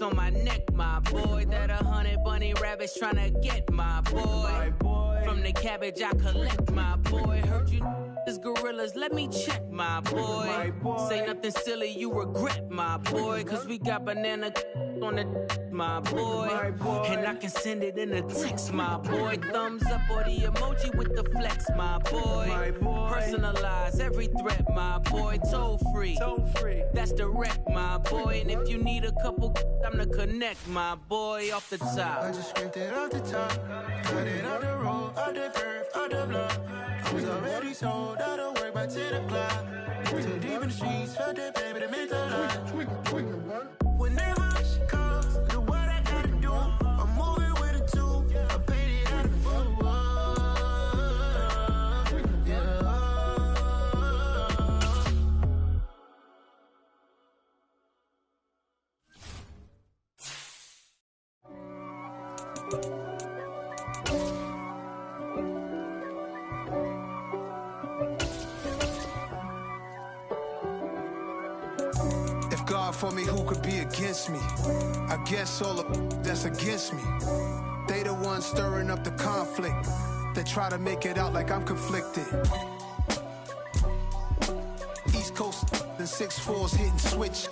flex on my neck, my boy. That 100 bunny rabbits tryna get my boy. From the cabbage I collect, my boy. Heard you is gorillas, let me check, my boy. Say nothing silly, you regret, my boy. Cause we got banana on the my boy. And I can send it in a text, my boy. Thumbs up or the emoji with the flex, my boy. Personalize every threat, my boy. Toll free, that's direct, my boy. And if you need a couple, I'm to connect, my boy. Off the top, I just scraped it off the top, cut it off the road, off the curve, off the block. I was already sold, I don't work by 10 o'clock. Too deep in the streets, felt that baby, that meant a lot. Whenever she calls, do what I gotta do. I'm moving with a two, I paid it out of full. God for me, who could be against me? I guess all of that's against me. They the ones stirring up the conflict. They try to make it out like I'm conflicted. East Coast, the 6'4's hitting switch.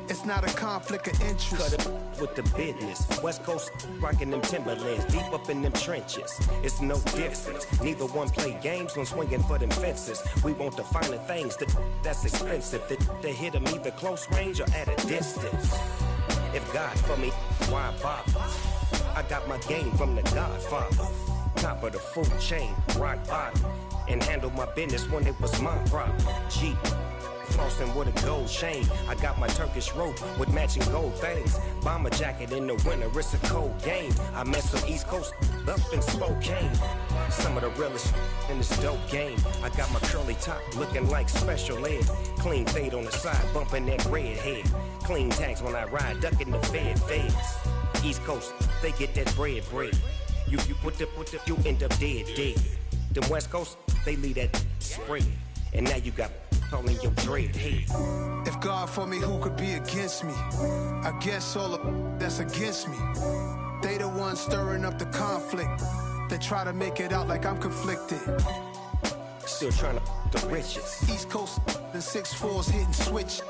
It's not a conflict of interest. Cut it with the business. West Coast rocking them Timberlands, deep up in them trenches. It's no difference. Neither one play games when swinging for them fences. We want the finer things that's expensive. That hit them either close range or at a distance. If God for me, why bother? I got my game from the Godfather. Top of the food chain, rock bottom. And handle my business when it was my problem. Jeep. Flossing with a gold chain. I got my Turkish rope with matching gold things. Bomber jacket in the winter, it's a cold game. I met some East Coast up in Spokane. Some of the realest in this dope game. I got my curly top looking like special ed. Clean fade on the side, bumping that red head. Clean tags when I ride, ducking the feds. East Coast, they get that bread. You you end up dead. Them West Coast, they leave that spread. And now you got in your dread head. If God for me, who could be against me? I guess all of that's against me. They the ones stirring up the conflict. They try to make it out like I'm conflicted. Still trying to the riches. East Coast, the 6'4's hitting switch.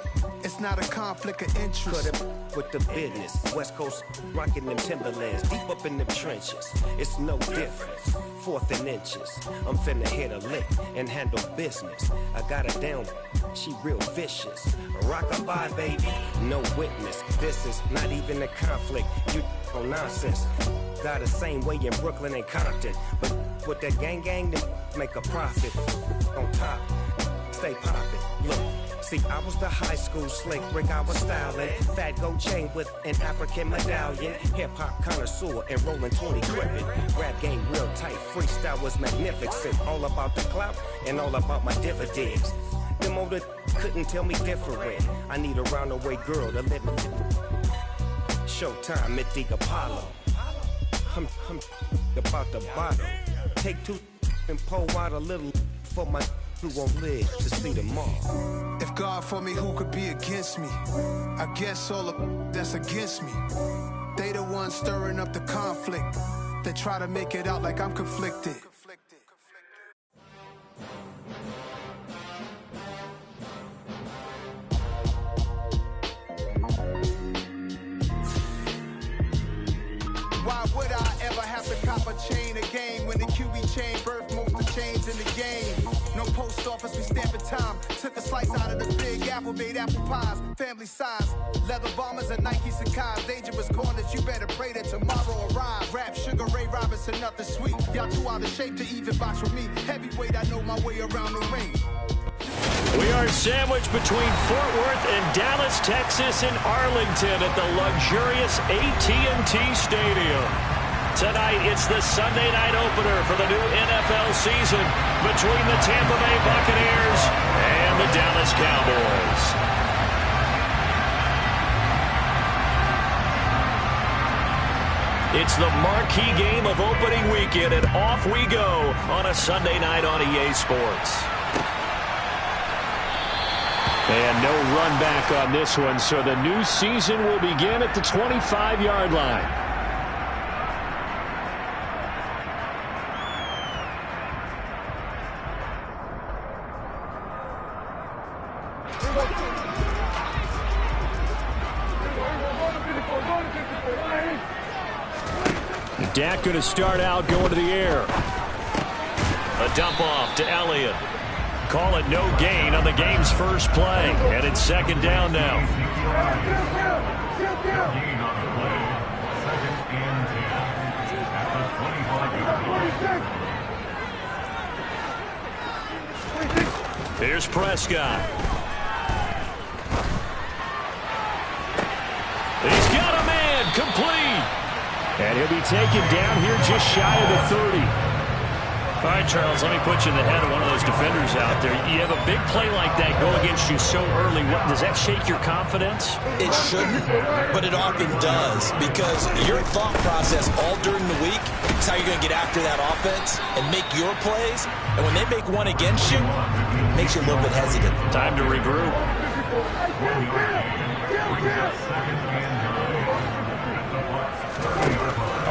It's not a conflict of interest. Cut it with the business. West Coast rocking them Timberlands, deep up in them trenches. It's no difference. 4th and inches. I'm finna hit a lick and handle business. I got her down, she real vicious. Rock-a-bye, baby, no witness. This is not even a conflict. You on nonsense. Got the same way in Brooklyn and Compton. But with that gang, then make a profit. On top, stay poppin'. Look. See, I was the high school slick Rick, I was styling. Fat gold chain with an African medallion. Hip-hop connoisseur and rolling 20 gripping. Rap game real tight, freestyle was magnificent. All about the clout and all about my dividends. Them older couldn't tell me different. I need a roundaway girl to live in. Showtime at the Apollo. I'm about the bottle. Take 2 and pour out a little for my who won't live to see tomorrow. If God for me, who could be against me? I guess all of that's against me. They the ones stirring up the conflict. They try to make it out like I'm conflicted. Why would I ever have to cop a chain a game when the QB chain birthed most of change in the game? No post office, we stamping time. Took a slice out of the big apple, made apple pies, family size. Leather bombers and Nike Sacai's. Dangerous corners, you better pray that tomorrow arrive. Rap, Sugar Ray Robinson, nothing sweet. Y'all too out of shape to even box with me. Heavyweight, I know my way around the ring. We are sandwiched between Fort Worth and Dallas, Texas, and Arlington at the luxurious AT&T Stadium. Tonight, it's the Sunday night opener for the new NFL season between the Tampa Bay Buccaneers and the Dallas Cowboys. It's the marquee game of opening weekend, and off we go on a Sunday night on EA Sports. And no run back on this one, so the new season will begin at the 25-yard line. Dak going to start out going to the air. A dump off to Elliott. Call it no gain on the game's first play. And it's second down now. Here's Prescott. He's got a man complete. And he'll be taken down here just shy of the 30. All right, Charles, let me put you in the head of one of those defenders out there. You have a big play like that go against you so early. Does that shake your confidence? It shouldn't, but it often does, because your thought process all during the week is how you're going to get after that offense and make your plays. And when they make one against you, it makes you a little bit hesitant. Time to regroup.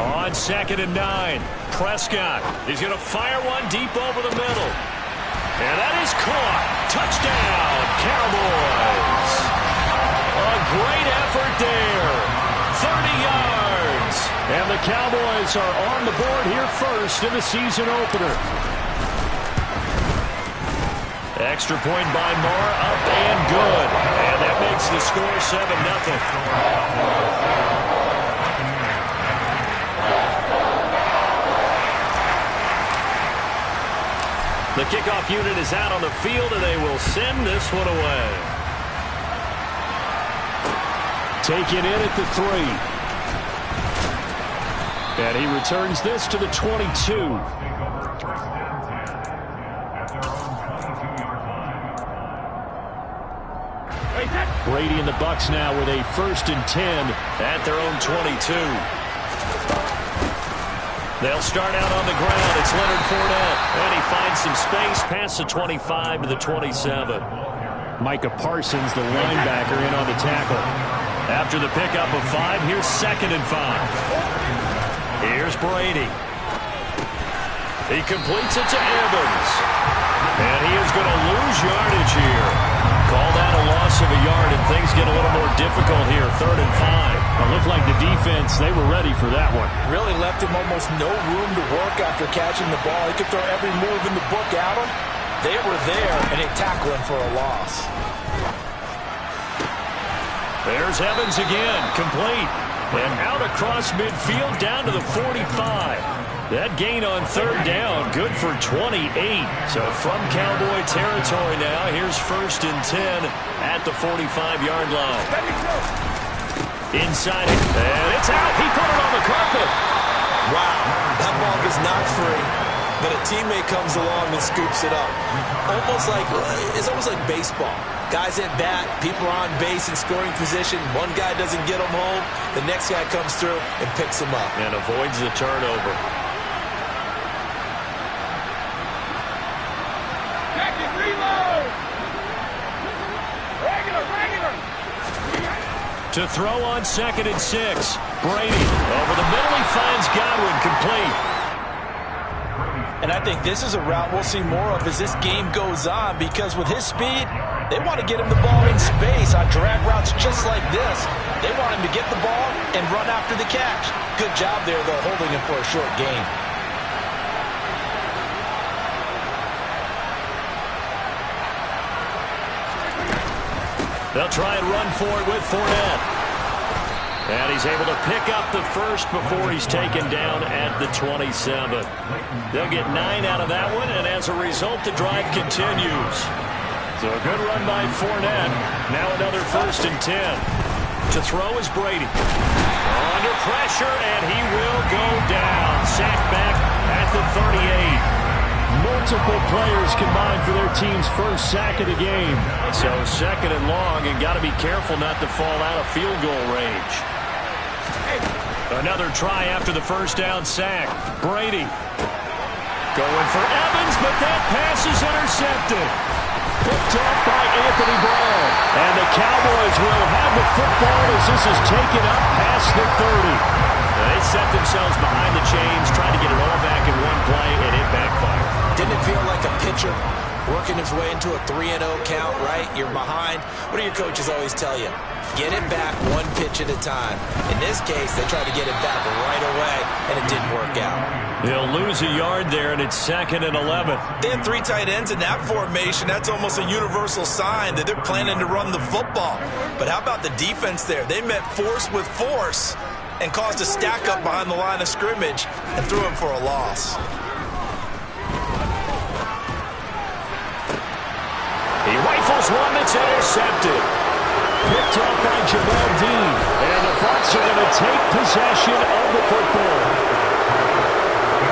On 2nd and 9, Prescott. He's going to fire one deep over the middle. And that is caught. Touchdown, Cowboys. A great effort there. 30 yards. And the Cowboys are on the board here first in the season opener. Extra point by Moore, up and good. And that makes the score 7-0. The kickoff unit is out on the field, and they will send this one away. Taken in at the 3. And he returns this to the 22. Brady and the Bucs now with a 1st and 10 at their own 22. They'll start out on the ground. It's Leonard Fournette. And he finds some space past the 25 to the 27. Micah Parsons, the linebacker, in on the tackle. After the pickup of 5, here's 2nd and 5. Here's Brady. He completes it to Evans. And he is going to lose yardage here. Call that a loss of a yard, and things get a little more difficult here. 3rd and 5. It looked like the defense, they were ready for that one. Really left him almost no room to work after catching the ball. He could throw every move in the book at him. They were there, and they tackled him for a loss. There's Evans again, complete. And out across midfield, down to the 45. That gain on 3rd down, good for 28. So from Cowboy territory now, here's 1st and 10 at the 45-yard line. Inside it, and it's out. He put it on the carpet. Wow, that ball is not free, but a teammate comes along and scoops it up. It's almost like baseball. Guys at bat, people are on base in scoring position. One guy doesn't get them home. The next guy comes through and picks them up. And avoids the turnover. To throw on 2nd and 6. Brady over the middle. He finds Godwin, complete. And I think this is a route we'll see more of as this game goes on, because with his speed, they want to get him the ball in space on drag routes just like this. They want him to get the ball and run after the catch. Good job there, though, holding him for a short gain. They'll try and run for it with Fournette. And he's able to pick up the 1st before he's taken down at the 27. They'll get 9 out of that one, and as a result, the drive continues. So a good run by Fournette. Now another 1st and 10. To throw is Brady. Under pressure, and he will go down. Sacked back at the 38. Multiple players combined for their team's 1st sack of the game. So 2nd and long, and got to be careful not to fall out of field goal range. Another try after the 1st down sack. Brady going for Evans, but that pass is intercepted. Picked up by Anthony Brown. And the Cowboys will have the football as this is taken up past the 30. They set themselves behind the chains, trying to get it all back in one play, and it backfired. Didn't it feel like a pitcher working his way into a 3-0 count, right? You're behind. What do your coaches always tell you? Get it back one pitch at a time. In this case, they tried to get it back right away, and it didn't work out. They'll lose a yard there, and it's 2nd and 11. They had 3 tight ends in that formation. That's almost a universal sign that they're planning to run the football. But how about the defense there? They met force with force and caused a stack up behind the line of scrimmage and threw him for a loss. He rifles one that's intercepted. Picked up by Jamal Dean. And the Bucs are going to take possession of the football.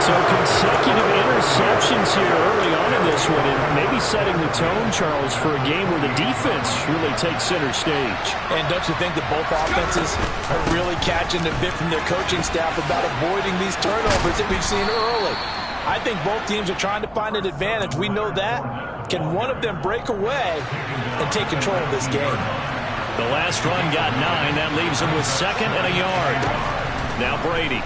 So consecutive interceptions here early on in this one, and maybe setting the tone, Charles, for a game where the defense really takes center stage. And don't you think that both offenses are really catching a bit from their coaching staff about avoiding these turnovers that we've seen early? I think both teams are trying to find an advantage. We know that. Can one of them break away and take control of this game? The last run got 9. That leaves them with 2nd and a yard. Now Brady.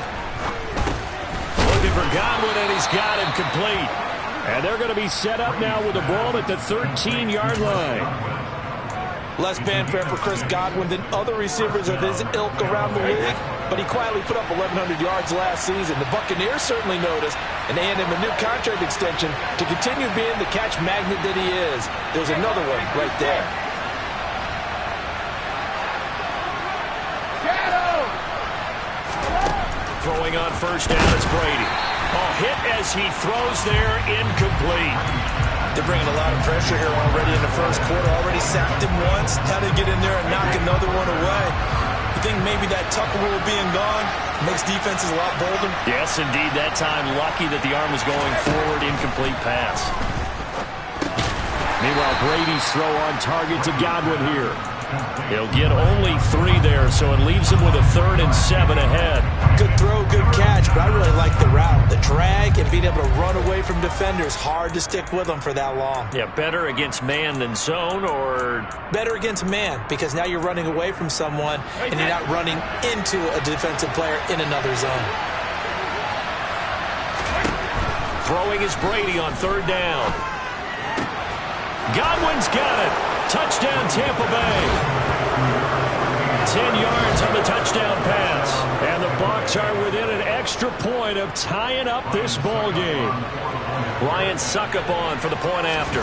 Looking for Godwin, and he's got him complete. And they're going to be set up now with the ball at the 13-yard line. Less fanfare for Chris Godwin than other receivers of his ilk around the league, but he quietly put up 1,100 yards last season. The Buccaneers certainly noticed, and they handed him a new contract extension to continue being the catch magnet that he is. There's another one right there. Throwing on first down, it's Brady. Hit as he throws there, incomplete. They're bringing a lot of pressure here already in the first quarter. Already sacked him once. How to get in there and knock another one away. You think maybe that Tucker rule being gone makes defenses a lot bolder? Yes, indeed. That time, lucky that the arm was going forward. Incomplete pass. Meanwhile, Brady's throw on target to Godwin here. He'll get only 3 there, so it leaves him with a 3rd and 7 ahead. Good throw, good catch, but I really like the route. The drag and being able to run away from defenders. Hard to stick with them for that long. Yeah, better against man than zone, or? Better against man, because now you're running away from someone and you're not running into a defensive player in another zone. Throwing is Brady on 3rd down. Godwin's got it. Touchdown, Tampa Bay. 10 yards on the touchdown pass. And the Bucs are within an extra point of tying up this ball game. Ryan Suckup on for the point after.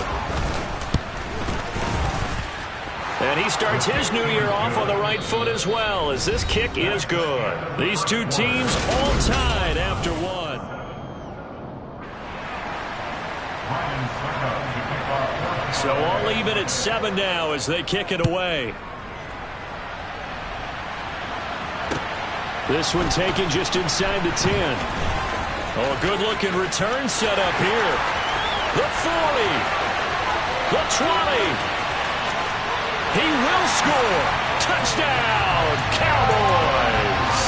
And he starts his new year off on the right foot as well, as this kick is good. These two teams all tied after one. So all even at 7 now as they kick it away. This one taken just inside the 10. Oh, a good-looking return set up here. The 40. The 20. He will score. Touchdown, Cowboys.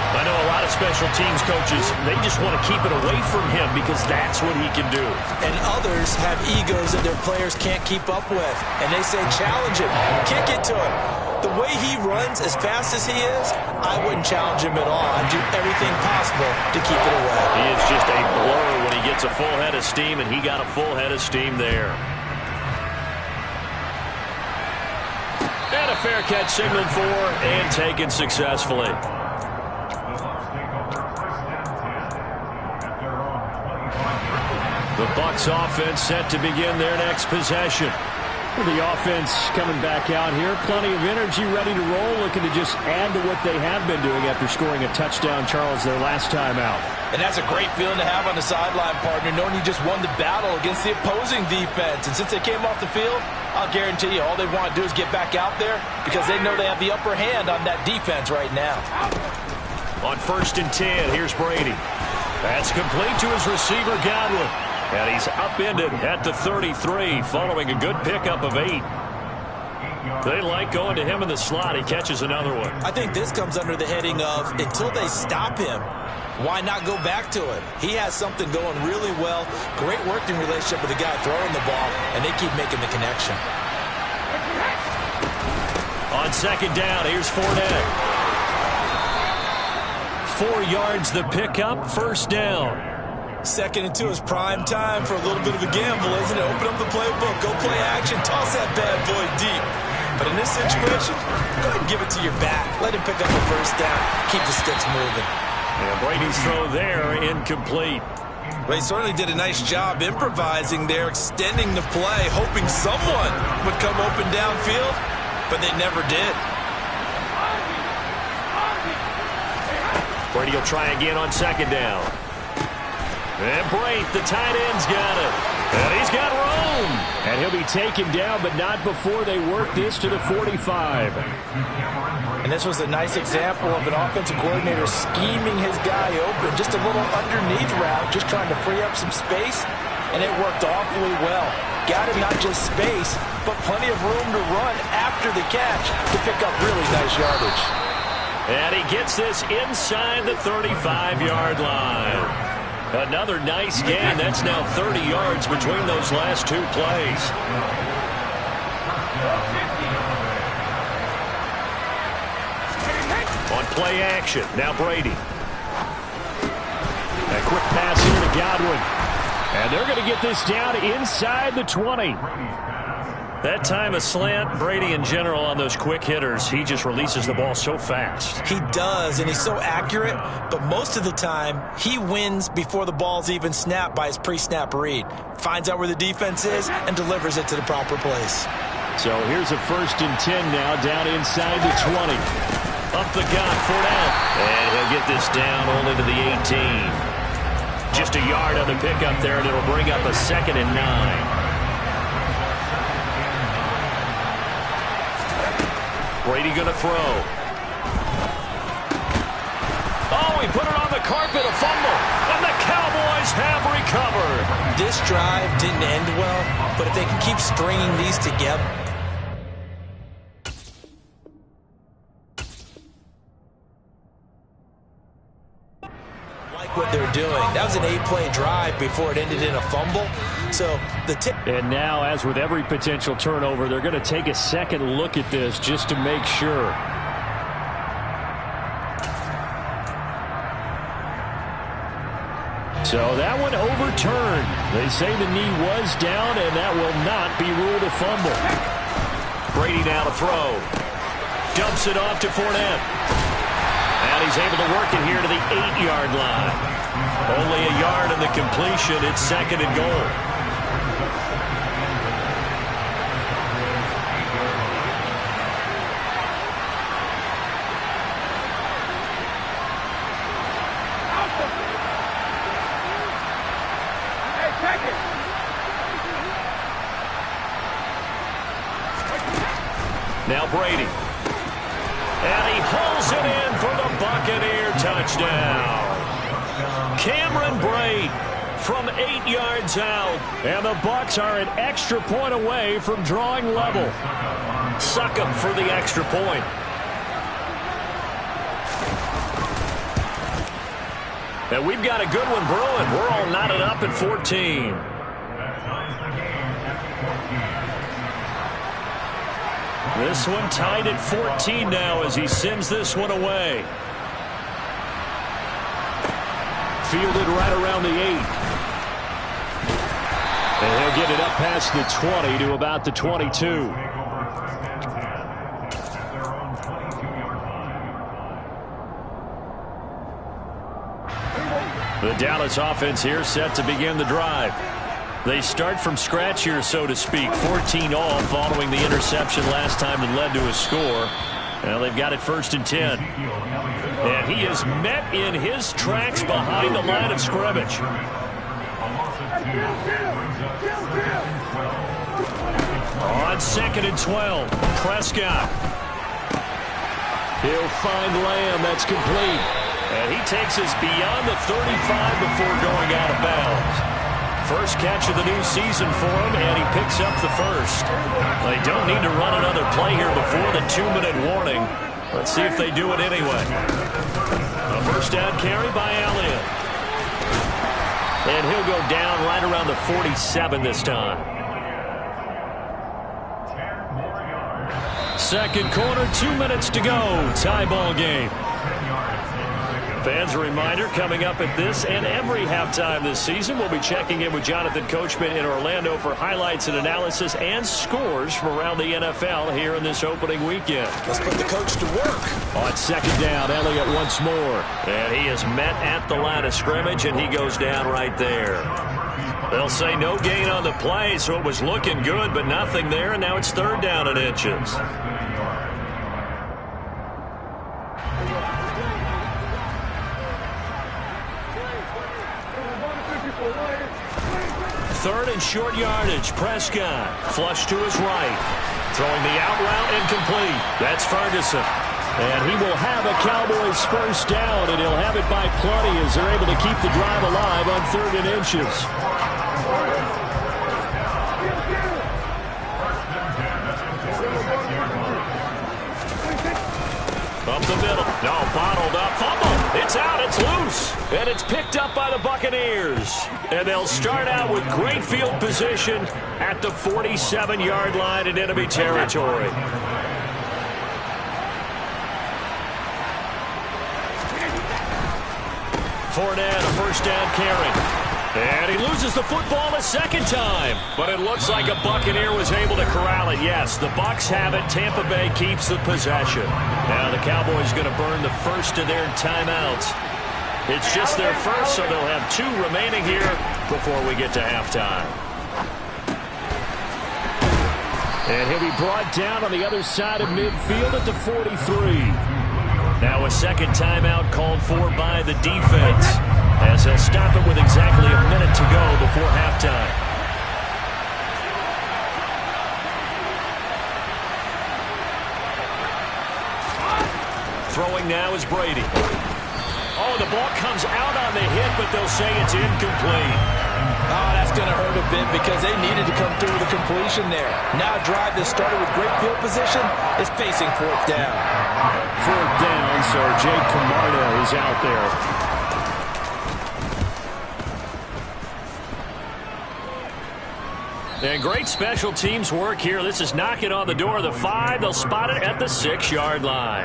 I know a lot of special teams coaches, they just want to keep it away from him because that's what he can do. And others have egos that their players can't keep up with. And they say, challenge him, kick it to him. The way he runs as fast as he is, I wouldn't challenge him at all. I'd do everything possible to keep it away. He is just a blur when he gets a full head of steam, and he got a full head of steam there. And a fair catch signaled for and taken successfully. The Bucs offense set to begin their next possession. The offense coming back out here. Plenty of energy, ready to roll, looking to just add to what they have been doing after scoring a touchdown, Charles, their last time out. And that's a great feeling to have on the sideline, partner, knowing you just won the battle against the opposing defense. And since they came off the field, I'll guarantee you all they want to do is get back out there because they know they have the upper hand on that defense right now. On 1st and 10, here's Brady. That's complete to his receiver, Godwin. And he's upended at the 33 following a good pickup of 8. They like going to him in the slot. He catches another one. I think this comes under the heading of until they stop him, Why not go back to it? He has something going really well. Great working relationship with the guy throwing the ball, and they keep making the connection. On second down, here's Fournette. 4 yards the pickup, first down. 2nd and 2 is prime time for a little bit of a gamble, isn't it? Open up the playbook, go play action, toss that bad boy deep. But in this situation, go ahead and give it to your back. Let him pick up the first down. Keep the sticks moving. And Brady's throw there, incomplete. Well, he certainly did a nice job improvising there, extending the play, hoping someone would come open downfield, but they never did. Brady will try again on second down. And Brate, the tight end's got it. And he's got room. And he'll be taken down, but not before they work this to the 45. And this was a nice example of an offensive coordinator scheming his guy open. Just a little underneath route, just trying to free up some space. And it worked awfully well. Got him not just space, but plenty of room to run after the catch to pick up really nice yardage. And he gets this inside the 35-yard line. Another nice gain. That's now 30 yards between those last 2 plays. On play action, now Brady. A quick pass here to Godwin. And they're going to get this down inside the 20. That time a slant, Brady in general on those quick hitters, he just releases the ball so fast. He does, and he's so accurate, but most of the time he wins before the ball's even snapped by his pre-snap read. Finds out where the defense is and delivers it to the proper place. So here's a 1st and 10 now, down inside the 20. Up the gut, Fournette. And he'll get this down only to the 18. Just a yard on the pickup there, and it'll bring up a 2nd and 9. Brady going to throw. Oh, he put it on the carpet, a fumble. And the Cowboys have recovered. This drive didn't end well, but if they can keep stringing these together. Like what they're doing. That was an 8-play drive before it ended in a fumble. So the tip. And now, as with every potential turnover, they're going to take a second look at this just to make sure. So that one overturned. They say the knee was down, and that will not be ruled a fumble. Brady now to throw. Dumps it off to Fournette. And he's able to work it here to the 8-yard line. Only a yard in the completion. It's 2nd and goal. Now Brady. And he pulls it in for the Buccaneer touchdown. Cameron Brate from 8 yards out. And the Bucs are an extra point away from drawing level. Suck him for the extra point. And we've got a good one brewing. We're all knotted up at 14. This one tied at 14 now as he sends this one away. Fielded right around the 8. And he'll get it up past the 20 to about the 22. The Dallas offense here set to begin the drive. They start from scratch here, so to speak. 14 all following the interception last time that led to a score. Well, they've got it 1st and 10. And he is met in his tracks behind the line of scrimmage. On 2nd and 12, Prescott. He'll find Lamb. That's complete. And he takes us beyond the 35 before going out of bounds. First catch of the new season for him, and he picks up the first. They don't need to run another play here before the 2-minute warning. Let's see if they do it anyway. A first down carry by Elliott. he'll go down right around the 47 this time. Second quarter, 2 minutes to go. Tie ball game. Fans, a reminder, coming up at this and every halftime this season, we'll be checking in with Jonathan Coachman in Orlando for highlights and analysis and scores from around the NFL here in this opening weekend. Let's put the coach to work. On second down, Elliott once more. And he is met at the line of scrimmage, and he goes down right there. They'll say no gain on the play, so it was looking good, but nothing there, and now it's third down and inches. Third and short yardage. Prescott flush to his right. Throwing the out route incomplete. That's Ferguson. And he will have a Cowboys first down, and he'll have it by plenty as they're able to keep the drive alive on third and inches. Up the middle. No, bottled up. Fumble. It's out. It's loose. And it's picked up by the Buccaneers. And they'll start out with great field position at the 47-yard line in enemy territory. Fournette, a first down carry. And he loses the football a second time. But it looks like a Buccaneer was able to corral it. Yes, the Bucs have it. Tampa Bay keeps the possession. Now the Cowboys going to burn the first of their timeouts. It's just their first, so they'll have 2 remaining here before we get to halftime. And he'll be brought down on the other side of midfield at the 43. Now a second timeout called for by the defense, as they'll stop it with exactly a minute to go before halftime. Throwing now is Brady. Oh, the ball comes out on the hit, but they'll say it's incomplete. Oh, that's going to hurt a bit because they needed to come through with a completion there. Now a drive that started with great field position is facing fourth down. Fourth down, so Jake Camarda is out there. And great special teams work here. This is knocking on the door of the 5. They'll spot it at the 6-yard line.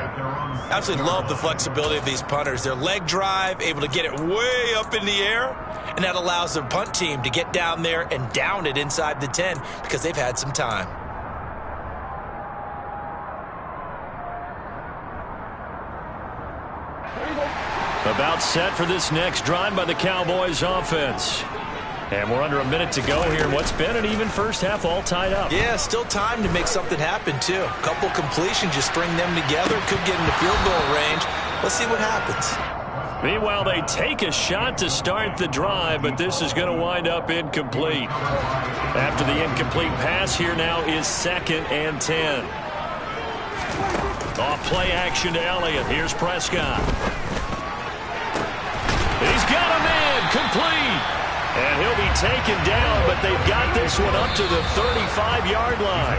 Absolutely love the flexibility of these punters. Their leg drive, able to get it way up in the air, and that allows their punt team to get down there and down it inside the 10 because they've had some time. About set for this next drive by the Cowboys offense. And we're under a minute to go here in what's been an even first half, all tied up. Yeah, still time to make something happen, too. A couple completions, just string them together. Could get into field goal range. Let's see what happens. Meanwhile, they take a shot to start the drive, but this is going to wind up incomplete. After the incomplete pass, here now is 2nd and 10. Off play action to Elliott. Here's Prescott. He's got him in. Complete. And he'll be taken down, but they've got this one up to the 35-yard line.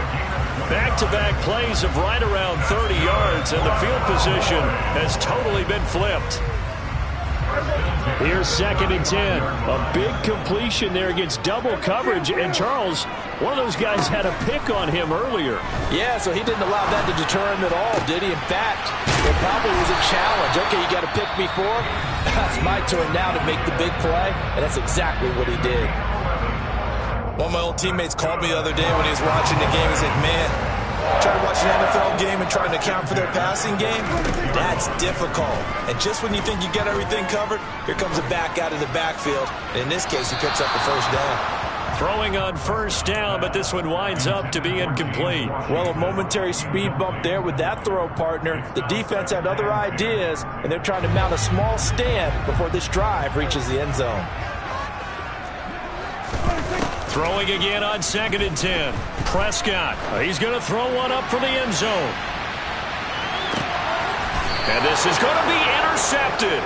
Back-to-back plays of right around 30 yards, and the field position has totally been flipped. Here's 2nd and 10. A big completion there against double coverage. And Charles, one of those guys had a pick on him earlier. Yeah, so he didn't allow that to deter him at all, did he? In fact, it probably was a challenge. Okay, you got to pick me for? That's my turn now to make the big play, and that's exactly what he did. One of my old teammates called me the other day when he was watching the game. He's like, man, trying to watch an NFL game and trying to account for their passing game, that's difficult. And just when you think you get everything covered, here comes a back out of the backfield. And in this case, he picks up the first down. Throwing on first down, but this one winds up to be incomplete. Well, a momentary speed bump there with that throw, partner. The defense had other ideas, and they're trying to mount a small stand before this drive reaches the end zone. Throwing again on 2nd and 10. Prescott, he's going to throw one up for the end zone. And this is going to be intercepted.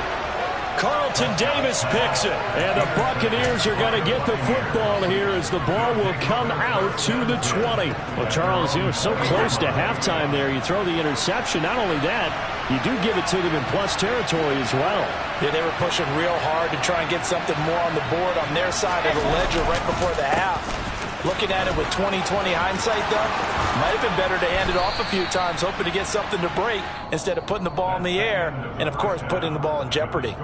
Carlton Davis picks it. And the Buccaneers are going to get the football here as the ball will come out to the 20. Well, Charles, you were so close to halftime there. You throw the interception. Not only that, you do give it to them in plus territory as well. Yeah, they were pushing real hard to try and get something more on the board on their side of the ledger right before the half. Looking at it with 20/20 hindsight, though, might have been better to hand it off a few times, hoping to get something to break instead of putting the ball in the air and, of course, putting the ball in jeopardy.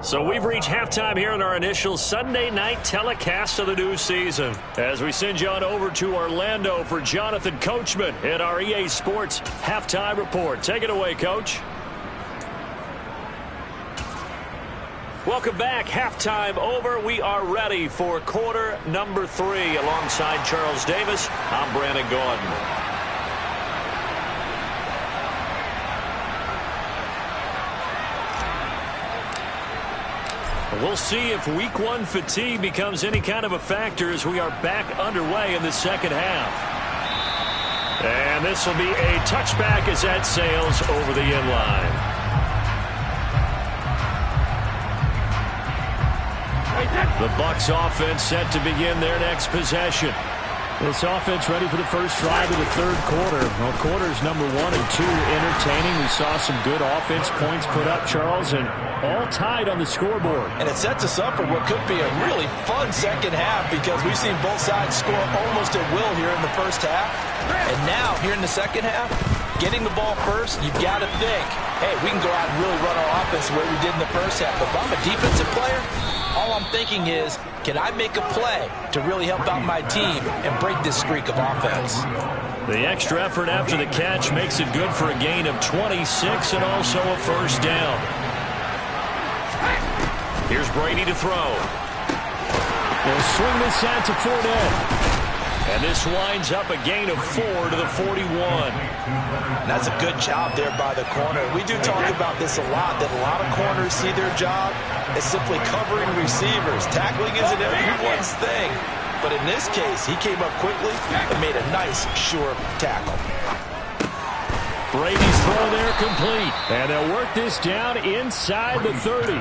So we've reached halftime here in our initial Sunday night telecast of the new season. As we send you on over to Orlando for Jonathan Coachman in our EA Sports Halftime Report. Take it away, Coach. Welcome back. Halftime over. We are ready for quarter number 3. Alongside Charles Davis, I'm Brandon Gordon. We'll see if week 1 fatigue becomes any kind of a factor as we are back underway in the second half. And this will be a touchback as that sails over the end line. The Bucs offense set to begin their next possession. This offense ready for the first drive of the third quarter. Well, quarters number 1 and 2 entertaining. We saw some good offense points put up, Charles, and all tied on the scoreboard. And it sets us up for what could be a really fun second half because we've seen both sides score almost at will here in the first half. And now, here in the second half, getting the ball first, you've got to think, hey, we can go out and really run our offense the way we did in the first half. But if I'm a defensive player, all I'm thinking is, can I make a play to really help out my team and break this streak of offense? The extra effort after the catch makes it good for a gain of 26 and also a first down. Here's Brady to throw. They'll swing this out to Fournette. And this winds up a gain of 4 to the 41. That's a good job there by the corner. We do talk about this a lot, that a lot of corners see their job as simply covering receivers. Tackling isn't everyone's thing. But in this case, he came up quickly and made a nice, sure tackle. Brady's throw there complete. And they'll work this down inside the 30.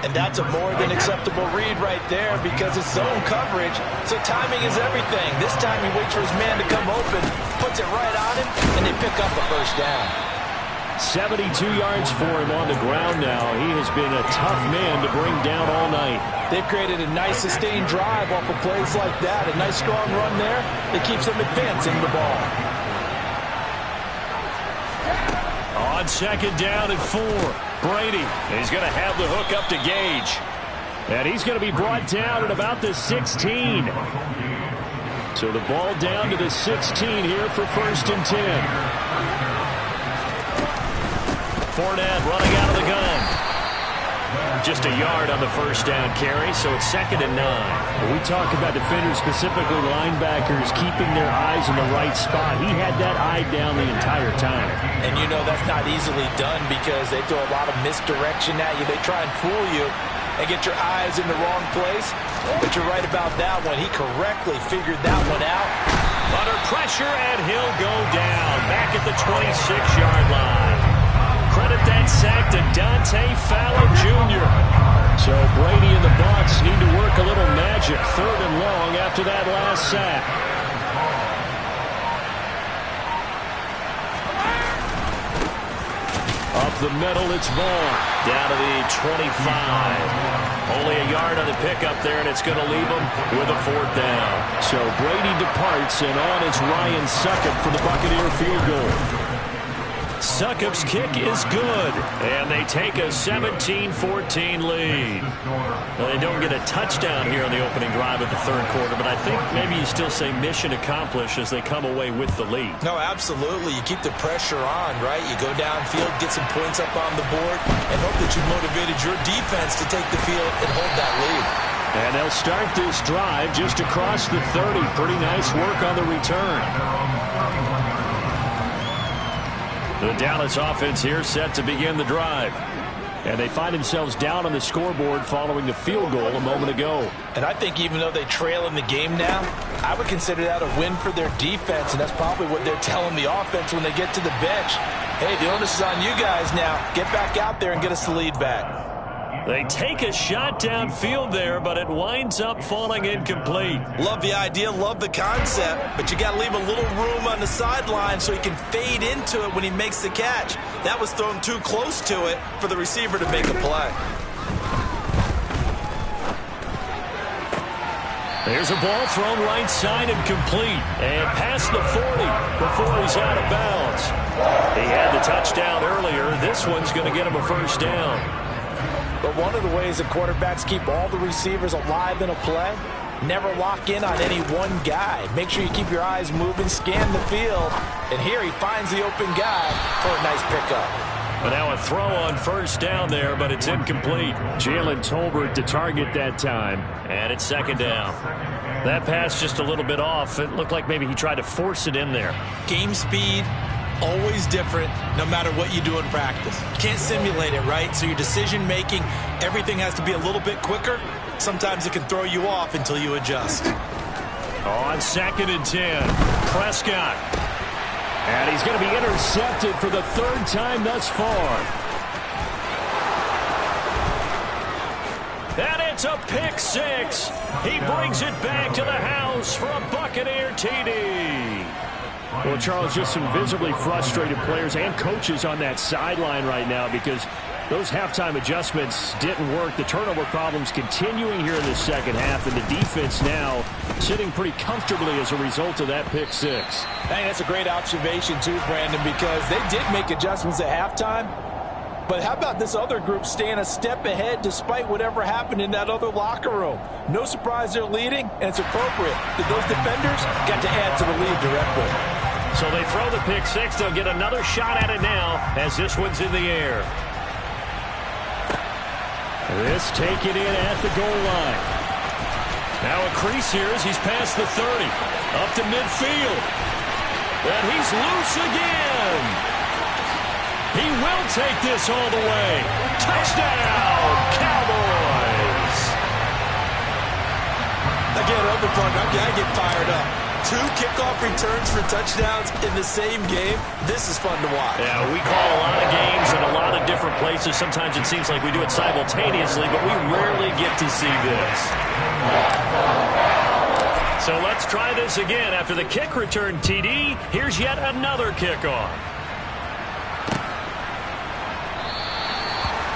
And that's a more than acceptable read right there because it's zone coverage, so timing is everything. This time he waits for his man to come open, puts it right on him, and they pick up a first down. 72 yards for him on the ground now. He has been a tough man to bring down all night. They've created a nice sustained drive off of plays like that. A nice strong run there that keeps them advancing the ball. On second down and 4. Brady, he's going to have the hook up to Gage. And he's going to be brought down at about the 16. So the ball down to the 16 here for first and 10. Fournette running out of the gun. Just a yard on the first down carry, so it's second and 9. When we talk about defenders, specifically linebackers, keeping their eyes in the right spot. He had that eye down the entire time. And you know that's not easily done because they throw a lot of misdirection at you. They try and fool you and get your eyes in the wrong place. But you're right about that one. He correctly figured that one out. Under pressure, and he'll go down back at the 26-yard line. Credit that sack to Dante Fowler Jr. So Brady and the Bucs need to work a little magic. Third and long after that last sack. Up the middle, it's Vaughn. Down to the 25. Only a yard on the pickup there, and it's going to leave him with a fourth down. So Brady departs, and on is Ryan Succop for the Buccaneer field goal. Succop's kick is good, and they take a 17-14 lead. Well, they don't get a touchdown here on the opening drive of the third quarter, but I think maybe you still say mission accomplished as they come away with the lead. No, absolutely. You keep the pressure on, right? You go downfield, get some points up on the board, and hope that you've motivated your defense to take the field and hold that lead. And they'll start this drive just across the 30. Pretty nice work on the return. The Dallas offense here set to begin the drive. And they find themselves down on the scoreboard following the field goal a moment ago. And I think even though they trail in the game now, I would consider that a win for their defense, and that's probably what they're telling the offense when they get to the bench. Hey, the onus is on you guys now. Get back out there and get us the lead back. They take a shot downfield there, but it winds up falling incomplete. Love the idea, love the concept, but you got to leave a little room on the sideline so he can fade into it when he makes the catch. That was thrown too close to it for the receiver to make a play. There's a ball thrown right side and complete. And past the 40 before he's out of bounds. He had the touchdown earlier. This one's going to get him a first down. But one of the ways that quarterbacks keep all the receivers alive in a play, never lock in on any one guy. Make sure you keep your eyes moving, scan the field. And here he finds the open guy for a nice pickup. But now a throw on first down there, but it's incomplete. Jalen Tolbert to target that time. And it's second down. That pass just a little bit off. It looked like maybe he tried to force it in there. Game speed, always different no matter what you do in practice. You can't simulate it, right? So your decision making, everything has to be a little bit quicker. Sometimes it can throw you off until you adjust. On second and 10, Prescott. And he's going to be intercepted for the third time thus far. And it's a pick six. He brings it back to the house for a Buccaneer TD. Well, Charles, just some visibly frustrated players and coaches on that sideline right now because those halftime adjustments didn't work. The turnover problems continuing here in the second half, and the defense now sitting pretty comfortably as a result of that pick six. I think that's a great observation too, Brandon, because they did make adjustments at halftime. But how about this other group staying a step ahead despite whatever happened in that other locker room? No surprise they're leading, and it's appropriate that those defenders got to add to the lead directly. So they throw the pick six. They'll get another shot at it now as this one's in the air. This taken in at the goal line. Now a crease here as he's past the 30. Up to midfield. And he's loose again. He will take this all the way. Touchdown, Cowboys. Again, Overplug, I get fired up. 2 kickoff returns for touchdowns in the same game. This is fun to watch. Yeah, we call a lot of games in a lot of different places. Sometimes it seems like we do it simultaneously, but we rarely get to see this. So let's try this again. After the kick return TD, here's yet another kickoff.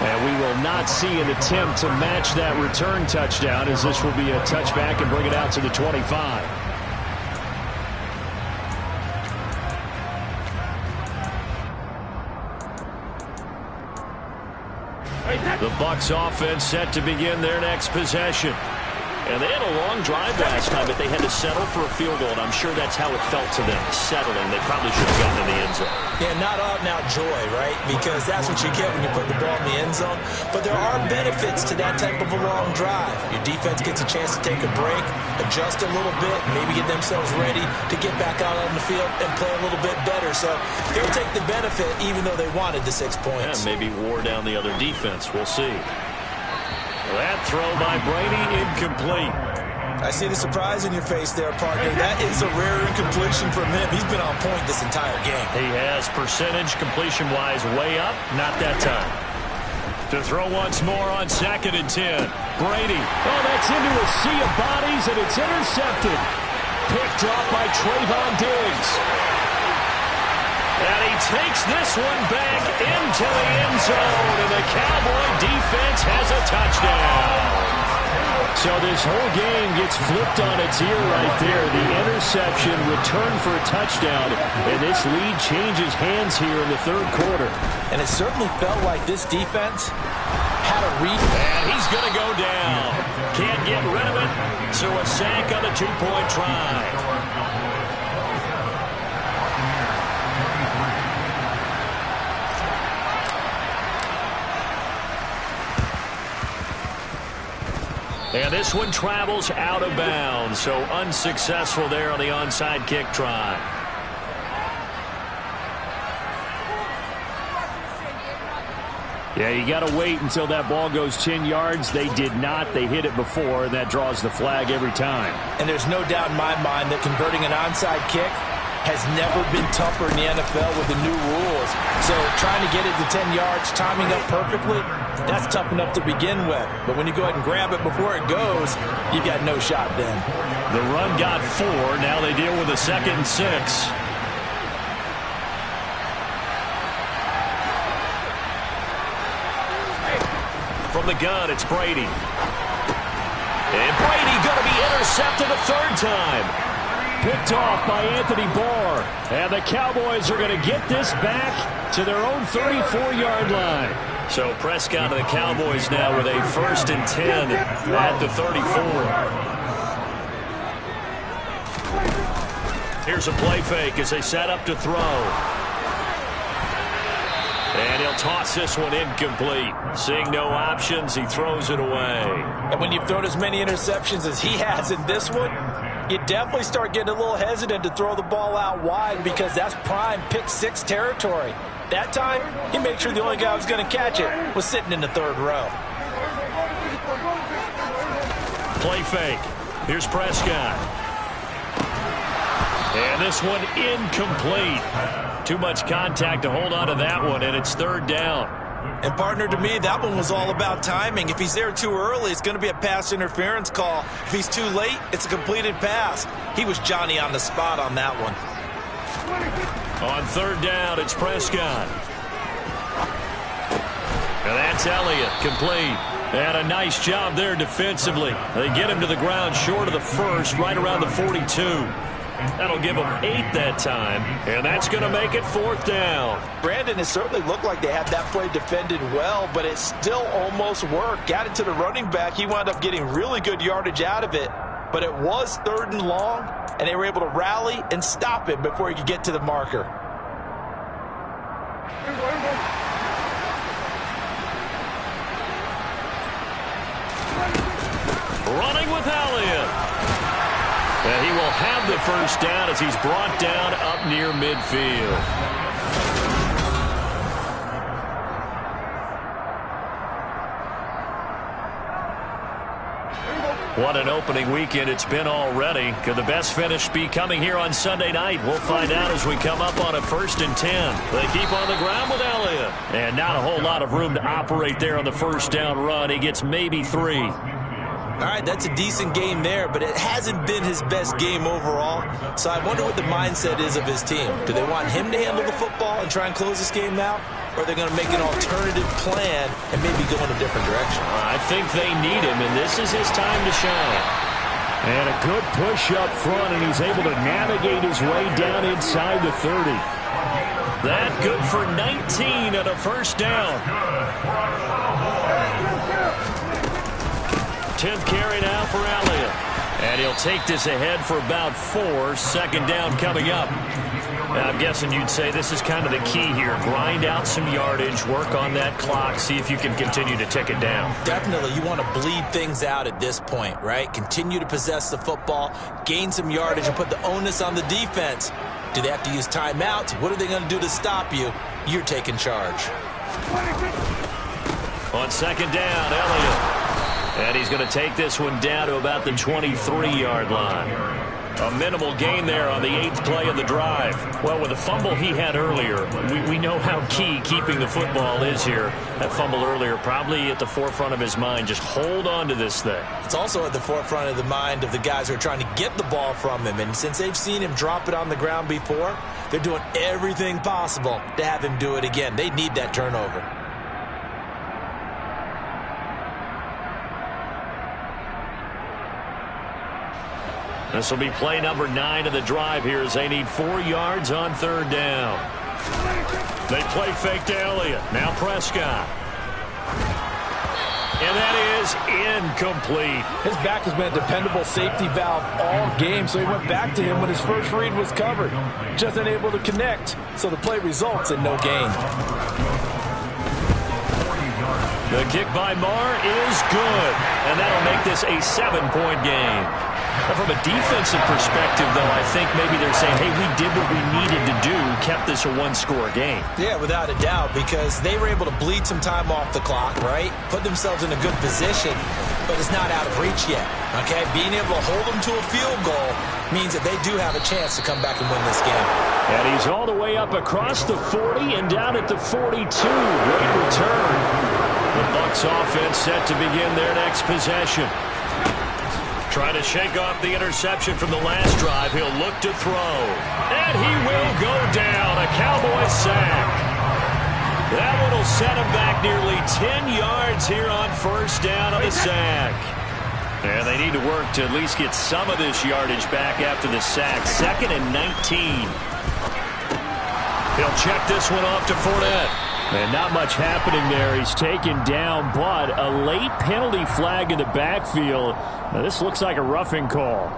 And we will not see an attempt to match that return touchdown, as this will be a touchback and bring it out to the 25. The Bucs offense set to begin their next possession. And they had a long drive last time, but they had to settle for a field goal, and I'm sure that's how it felt to them, settling. They probably should have gotten in the end zone. Yeah, not out-and-out joy, right? Because that's what you get when you put the ball in the end zone. But there are benefits to that type of a long drive. Your defense gets a chance to take a break, adjust a little bit, maybe get themselves ready to get back out on the field and play a little bit better. So they'll take the benefit even though they wanted the 6 points. Yeah, maybe wore down the other defense. We'll see. That throw by Brady incomplete. I see the surprise in your face there, partner. That is a rare incompletion from him. He's been on point this entire game. He has percentage completion-wise way up. Not that time. To throw once more on second and 10. Brady. Oh, that's into a sea of bodies, and it's intercepted. Picked off by Trayvon Diggs. And he takes this one back into the end zone, and the Cowboy defense has a touchdown. So this whole game gets flipped on its ear right there. The interception, return for a touchdown, and this lead changes hands here in the third quarter. And it certainly felt like this defense had a read. And he's going to go down. Can't get rid of it, so a sack on the 2-point try. And this one travels out of bounds, so unsuccessful there on the onside kick try. Yeah, you got to wait until that ball goes 10 yards. They did not. They hit it before, and that draws the flag every time. And there's no doubt in my mind that converting an onside kick has never been tougher in the NFL with the new rules. So trying to get it to 10 yards, timing up perfectly, that's tough enough to begin with. But when you go ahead and grab it before it goes, you've got no shot then. The run got 4. Now they deal with a 2nd and 6. From the gun, it's Brady. And Brady going to be intercepted a 3rd time. Picked off by Anthony Barr. And the Cowboys are going to get this back to their own 34-yard line. So Prescott and the Cowboys now with a 1st and 10 at the 34. Here's a play fake as they set up to throw. And he'll toss this one incomplete. Seeing no options, he throws it away. And when you've thrown as many interceptions as he has in this one, you definitely start getting a little hesitant to throw the ball out wide because that's prime pick 6 territory. That time, he made sure the only guy who was going to catch it was sitting in the 3rd row. Play fake. Here's Prescott. And this one incomplete. Too much contact to hold on to that one, and it's 3rd down. And, partner, to me, that one was all about timing. If he's there too early, it's going to be a pass interference call. If he's too late, it's a completed pass. He was Johnny on the spot on that one. On 3rd down, it's Prescott. And that's Elliott, complete. And a nice job there defensively. They get him to the ground short of the 1st, right around the 42. That'll give them 8 that time, and that's going to make it 4th down. Brandon, it certainly looked like they had that play defended well, but it still almost worked. Got it to the running back. He wound up getting really good yardage out of it, but it was 3rd and long, and they were able to rally and stop it before he could get to the marker. Running with Elliott. And he will have the 1st down as he's brought down up near midfield. What an opening weekend it's been already. Could the best finish be coming here on Sunday night? We'll find out as we come up on a 1st and 10. They keep on the ground with Elliott. And not a whole lot of room to operate there on the 1st down run. He gets maybe 3. All right, that's a decent game there, but it hasn't been his best game overall. So I wonder what the mindset is of his team. Do they want him to handle the football and try and close this game out? Or are they going to make an alternative plan and maybe go in a different direction? I think they need him, and this is his time to shine. And a good push up front, and he's able to navigate his way down inside the 30. That good for 19 and a 1st down. 10th carry now for Elliott. And he'll take this ahead for about 4. 2nd down coming up. Now, I'm guessing you'd say this is kind of the key here. Grind out some yardage, work on that clock, see if you can continue to tick it down. Definitely. You want to bleed things out at this point, right? Continue to possess the football, gain some yardage, and put the onus on the defense. Do they have to use timeouts? What are they going to do to stop you? You're taking charge. On 2nd down, Elliott. And he's going to take this one down to about the 23-yard line. A minimal gain there on the 8th play of the drive. Well, with the fumble he had earlier, we know how key keeping the football is here. That fumble earlier probably at the forefront of his mind. Just hold on to this thing. It's also at the forefront of the mind of the guys who are trying to get the ball from him. And since they've seen him drop it on the ground before, they're doing everything possible to have him do it again. They need that turnover. This will be play number 9 of the drive here as they need 4 yards on 3rd down. They play fake to Elliott. Now Prescott. And that is incomplete. His back has been a dependable safety valve all game, so he went back to him when his first read was covered. Just unable to connect, so the play results in no gain. The kick by Marr is good, and that'll make this a 7-point game. Now, from a defensive perspective, though, I think maybe they're saying, hey, we did what we needed to do, kept this a 1-score game. Yeah, without a doubt, because they were able to bleed some time off the clock, right? Put themselves in a good position. but it's not out of reach yet. Okay, being able to hold them to a field goal means that they do have a chance to come back and win this game. And he's all the way up across the 40 and down at the 42. Great return. The Bucs offense set to begin their next possession. Trying to shake off the interception from the last drive. He'll look to throw. And he will go down. A Cowboys sack. That one will set him back nearly 10 yards here on first down on the sack. And they need to work to at least get some of this yardage back after the sack. 2nd and 19. He'll check this one off to Fournette. And not much happening there. He's taken down, but a late penalty flag in the backfield. Now, this looks like a roughing call.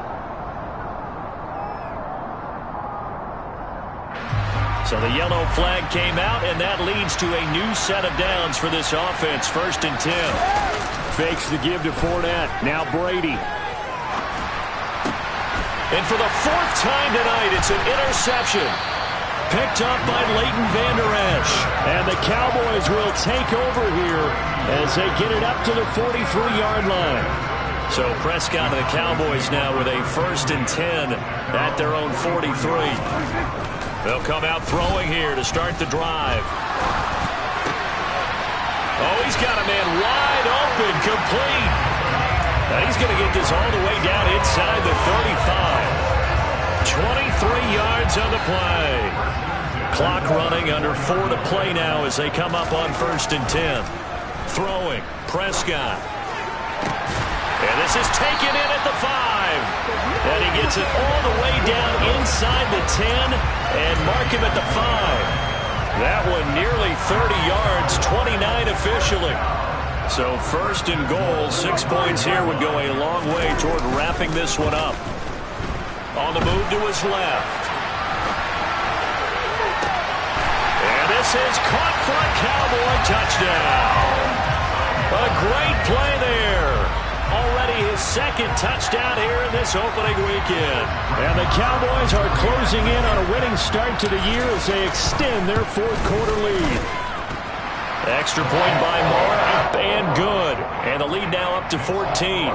So the yellow flag came out, and that leads to a new set of downs for this offense. 1st and 10. Fakes the give to Fournette. Now Brady. And for the 4th time tonight, it's an interception. Picked up by Leighton Vander Esch. And the Cowboys will take over here as they get it up to the 43-yard line. So Prescott and the Cowboys now with a 1st and 10 at their own 43. They'll come out throwing here to start the drive. Oh, he's got a man wide open, complete. Now he's going to get this all the way down inside the 35. 23 yards on the play. Clock running, under 4 to play now as they come up on 1st and 10. Throwing, Prescott. And this is taken in at the 5. And he gets it all the way down inside the 10 and mark him at the 5. That one nearly 30 yards, 29 officially. So 1st and goal, 6 points here would go a long way toward wrapping this one up. On the move to his left. And this is caught for a Cowboy touchdown. A great play there. Already his 2nd touchdown here in this opening weekend. And the Cowboys are closing in on a winning start to the year as they extend their 4th quarter lead. Extra point by Moore, up and good. And the lead now up to 14.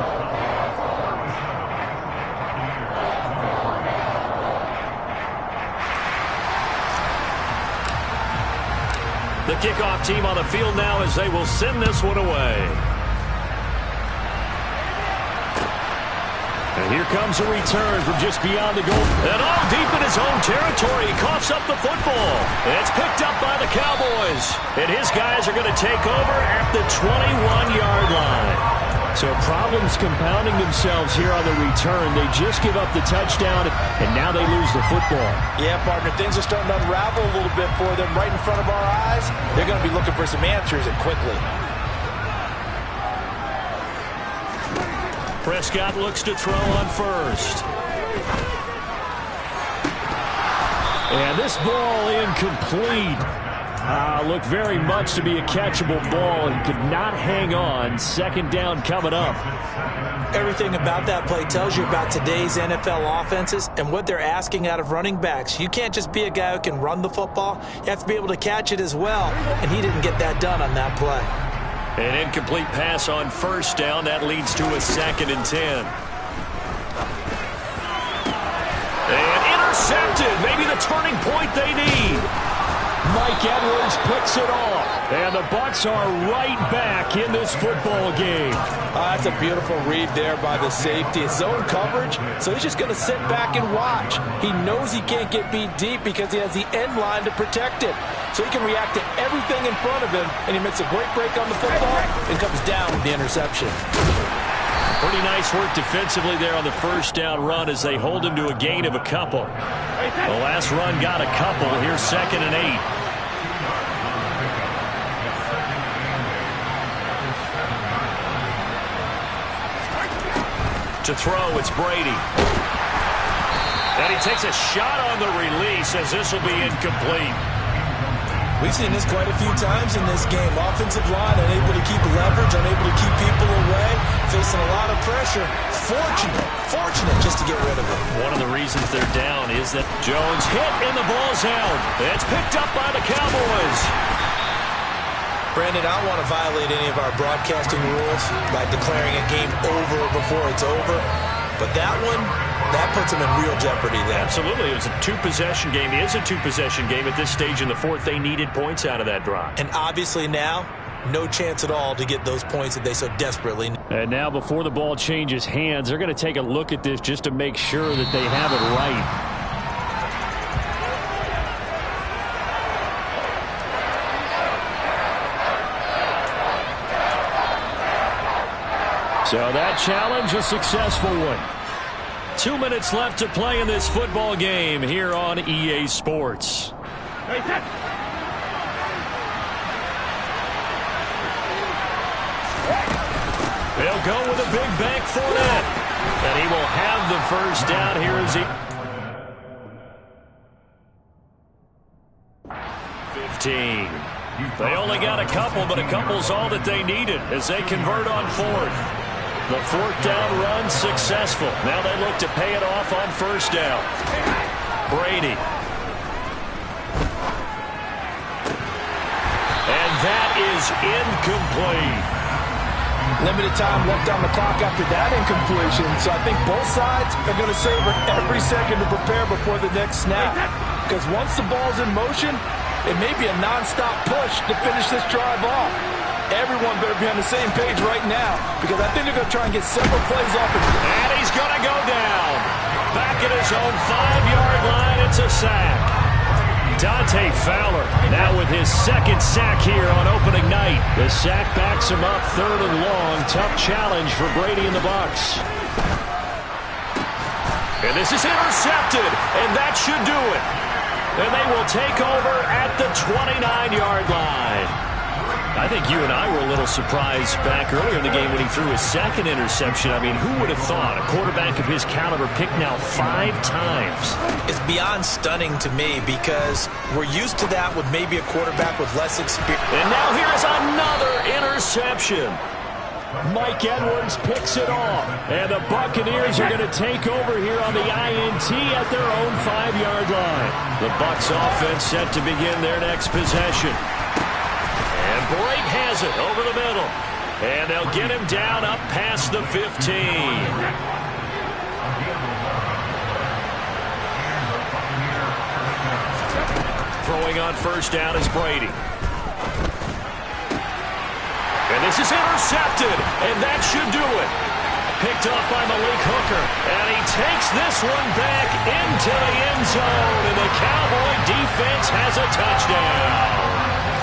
The kickoff team on the field now as they will send this one away. And here comes a return from just beyond the goal. And all deep in his own territory, he coughs up the football. And it's picked up by the Cowboys. And his guys are going to take over at the 21-yard line. So problems compounding themselves here on the return. They just give up the touchdown, and now they lose the football. Yeah, partner, things are starting to unravel a little bit for them right in front of our eyes. They're going to be looking for some answers, and quickly. Prescott looks to throw on 1st. And this ball incomplete. Looked very much to be a catchable ball and could not hang on. 2nd down coming up. Everything about that play tells you about today's NFL offenses and what they're asking out of running backs. You can't just be a guy who can run the football. You have to be able to catch it as well, and he didn't get that done on that play. An incomplete pass on 1st down. That leads to a 2nd and 10. And intercepted. Maybe the turning point they need. Mike Edwards picks it off. And the Bucs are right back in this football game. That's a beautiful read there by the safety. Zone coverage, so he's just going to sit back and watch. He knows he can't get beat deep because he has the end line to protect it. So he can react to everything in front of him, and he makes a great break on the football and comes down with the interception. Pretty nice work defensively there on the 1st down run as they hold him to a gain of a couple. The last run got a couple. Here's 2nd and 8. To throw, it's Brady. And he takes a shot on the release as this will be incomplete. We've seen this quite a few times in this game. Offensive line unable to keep leverage, unable to keep people away, facing a lot of pressure. Fortunate just to get rid of it. One of the reasons they're down is that Jones hit and the ball's out. It's picked up by the Cowboys. Brandon, I don't want to violate any of our broadcasting rules by declaring a game over before it's over, but that one, that puts them in real jeopardy there. Absolutely. It was a two-possession game. It is a two-possession game at this stage in the fourth. They needed points out of that drive. And obviously now, no chance at all to get those points that they so desperately need. And now before the ball changes hands, they're going to take a look at this just to make sure that they have it right. So that challenge, a successful one. 2 minutes left to play in this football game here on EA Sports. They'll go with a big bank for that. And he will have the first down here as he... 15. They only got a couple, but a couple's all that they needed as they convert on fourth. The fourth down run successful. Now they look to pay it off on first down. Brady. And that is incomplete. Limited time left on the clock after that incompletion, so I think both sides are going to savor every second to prepare before the next snap. Because once the ball's in motion, it may be a non-stop push to finish this drive off. Everyone better be on the same page right now, because I think they're going to try and get several plays off. And he's going to go down. Back at his own 5-yard line, it's a sack. Dante Fowler now with his second sack here on opening night. The sack backs him up, third and long. Tough challenge for Brady and the Bucs. And this is intercepted, and that should do it. And they will take over at the 29-yard line. I think you and I were a little surprised back earlier in the game when he threw his second interception. I mean, who would have thought a quarterback of his caliber picked now 5 times? It's beyond stunning to me because we're used to that with maybe a quarterback with less experience. And now here's another interception. Mike Edwards picks it off. And the Buccaneers are going to take over here on the INT at their own 5-yard line. The Bucs offense set to begin their next possession. And Blake has it over the middle. And they'll get him down up past the 15. Throwing on first down is Brady. And this is intercepted. And that should do it. Picked off by Malik Hooker. And he takes this one back into the end zone. And the Cowboy defense has a touchdown.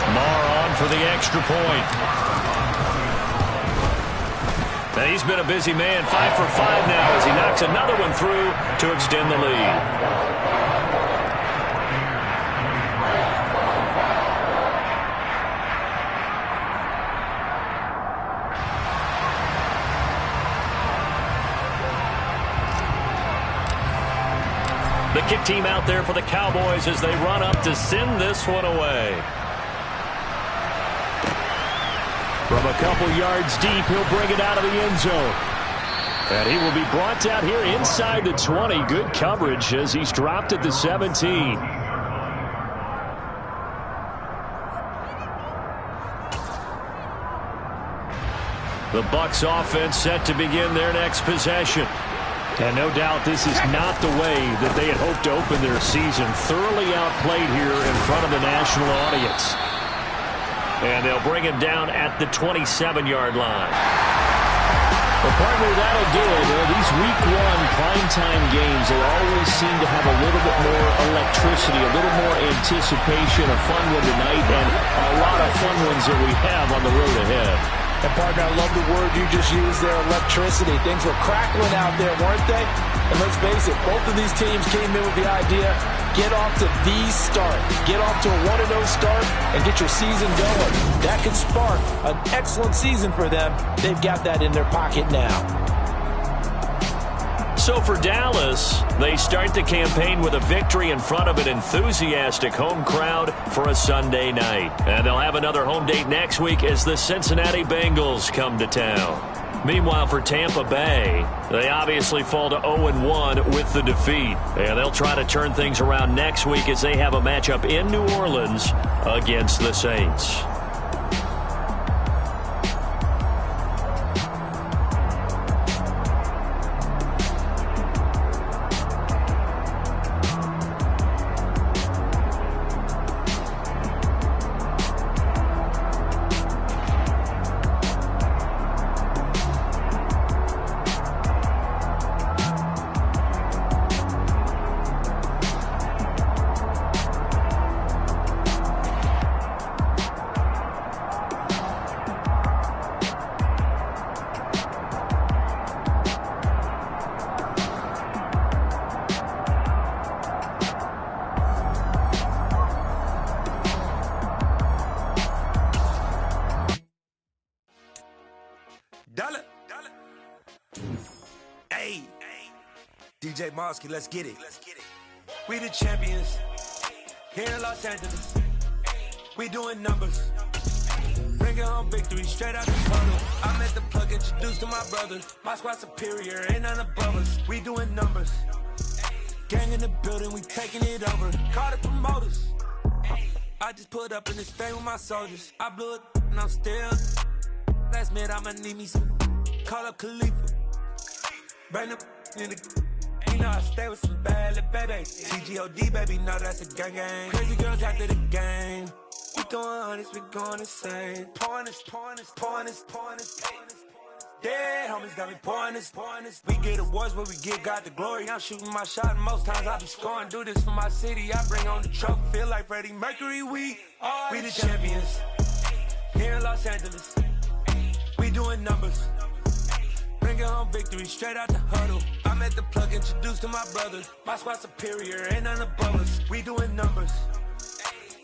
Marr on for the extra point. Now he's been a busy man, 5 for 5 now as he knocks another one through to extend the lead. The kick team out there for the Cowboys as they run up to send this one away. From a couple yards deep, he'll bring it out of the end zone. And he will be brought down here inside the 20. Good coverage as he's dropped at the 17. The Bucs offense set to begin their next possession. And no doubt this is not the way that they had hoped to open their season. Thoroughly outplayed here in front of the national audience. And they'll bring him down at the 27-yard line. Well, partner, that'll do it. These Week 1 primetime games, they always seem to have a little bit more electricity, a little more anticipation, a fun one tonight, and a lot of fun ones that we have on the road ahead. And, partner, I love the word you just used there, electricity. Things were crackling out there, weren't they? And let's face it, both of these teams came in with the idea, get off to the start. Get off to a 1-0 start and get your season going. That could spark an excellent season for them. They've got that in their pocket now. So for Dallas, they start the campaign with a victory in front of an enthusiastic home crowd for a Sunday night. And they'll have another home date next week as the Cincinnati Bengals come to town. Meanwhile, for Tampa Bay, they obviously fall to 0-1 with the defeat. And they'll try to turn things around next week as they have a matchup in New Orleans against the Saints. DJ Mosky, let's get it. We the champions here in Los Angeles. We doing numbers. Bringing home victory straight out the tunnel. I'm at the plug, introduced to my brother. My squad superior, ain't none above us. We doing numbers. Gang in the building, we taking it over. Call the promoters. I just put up in this thing with my soldiers. I blew it and I'm still. Last minute I'ma need me some. Call up Khalifa. Bring them in the. You know I stay with some bad little baby. TGOD baby, know that's a gang gang. Crazy girls after the game. We going honest, we going insane. Pouring this. Dead homies got me pouring this. We get awards where we get God the glory. I'm shooting my shot and most times I be scoring. Do this for my city, I bring on the trophy. Feel like Freddie Mercury, we the champions here in Los Angeles. We doing numbers. Bringing home victory straight out the huddle. I'm at the plug, introduced to my brother. My squad superior, ain't none above us. We doing numbers.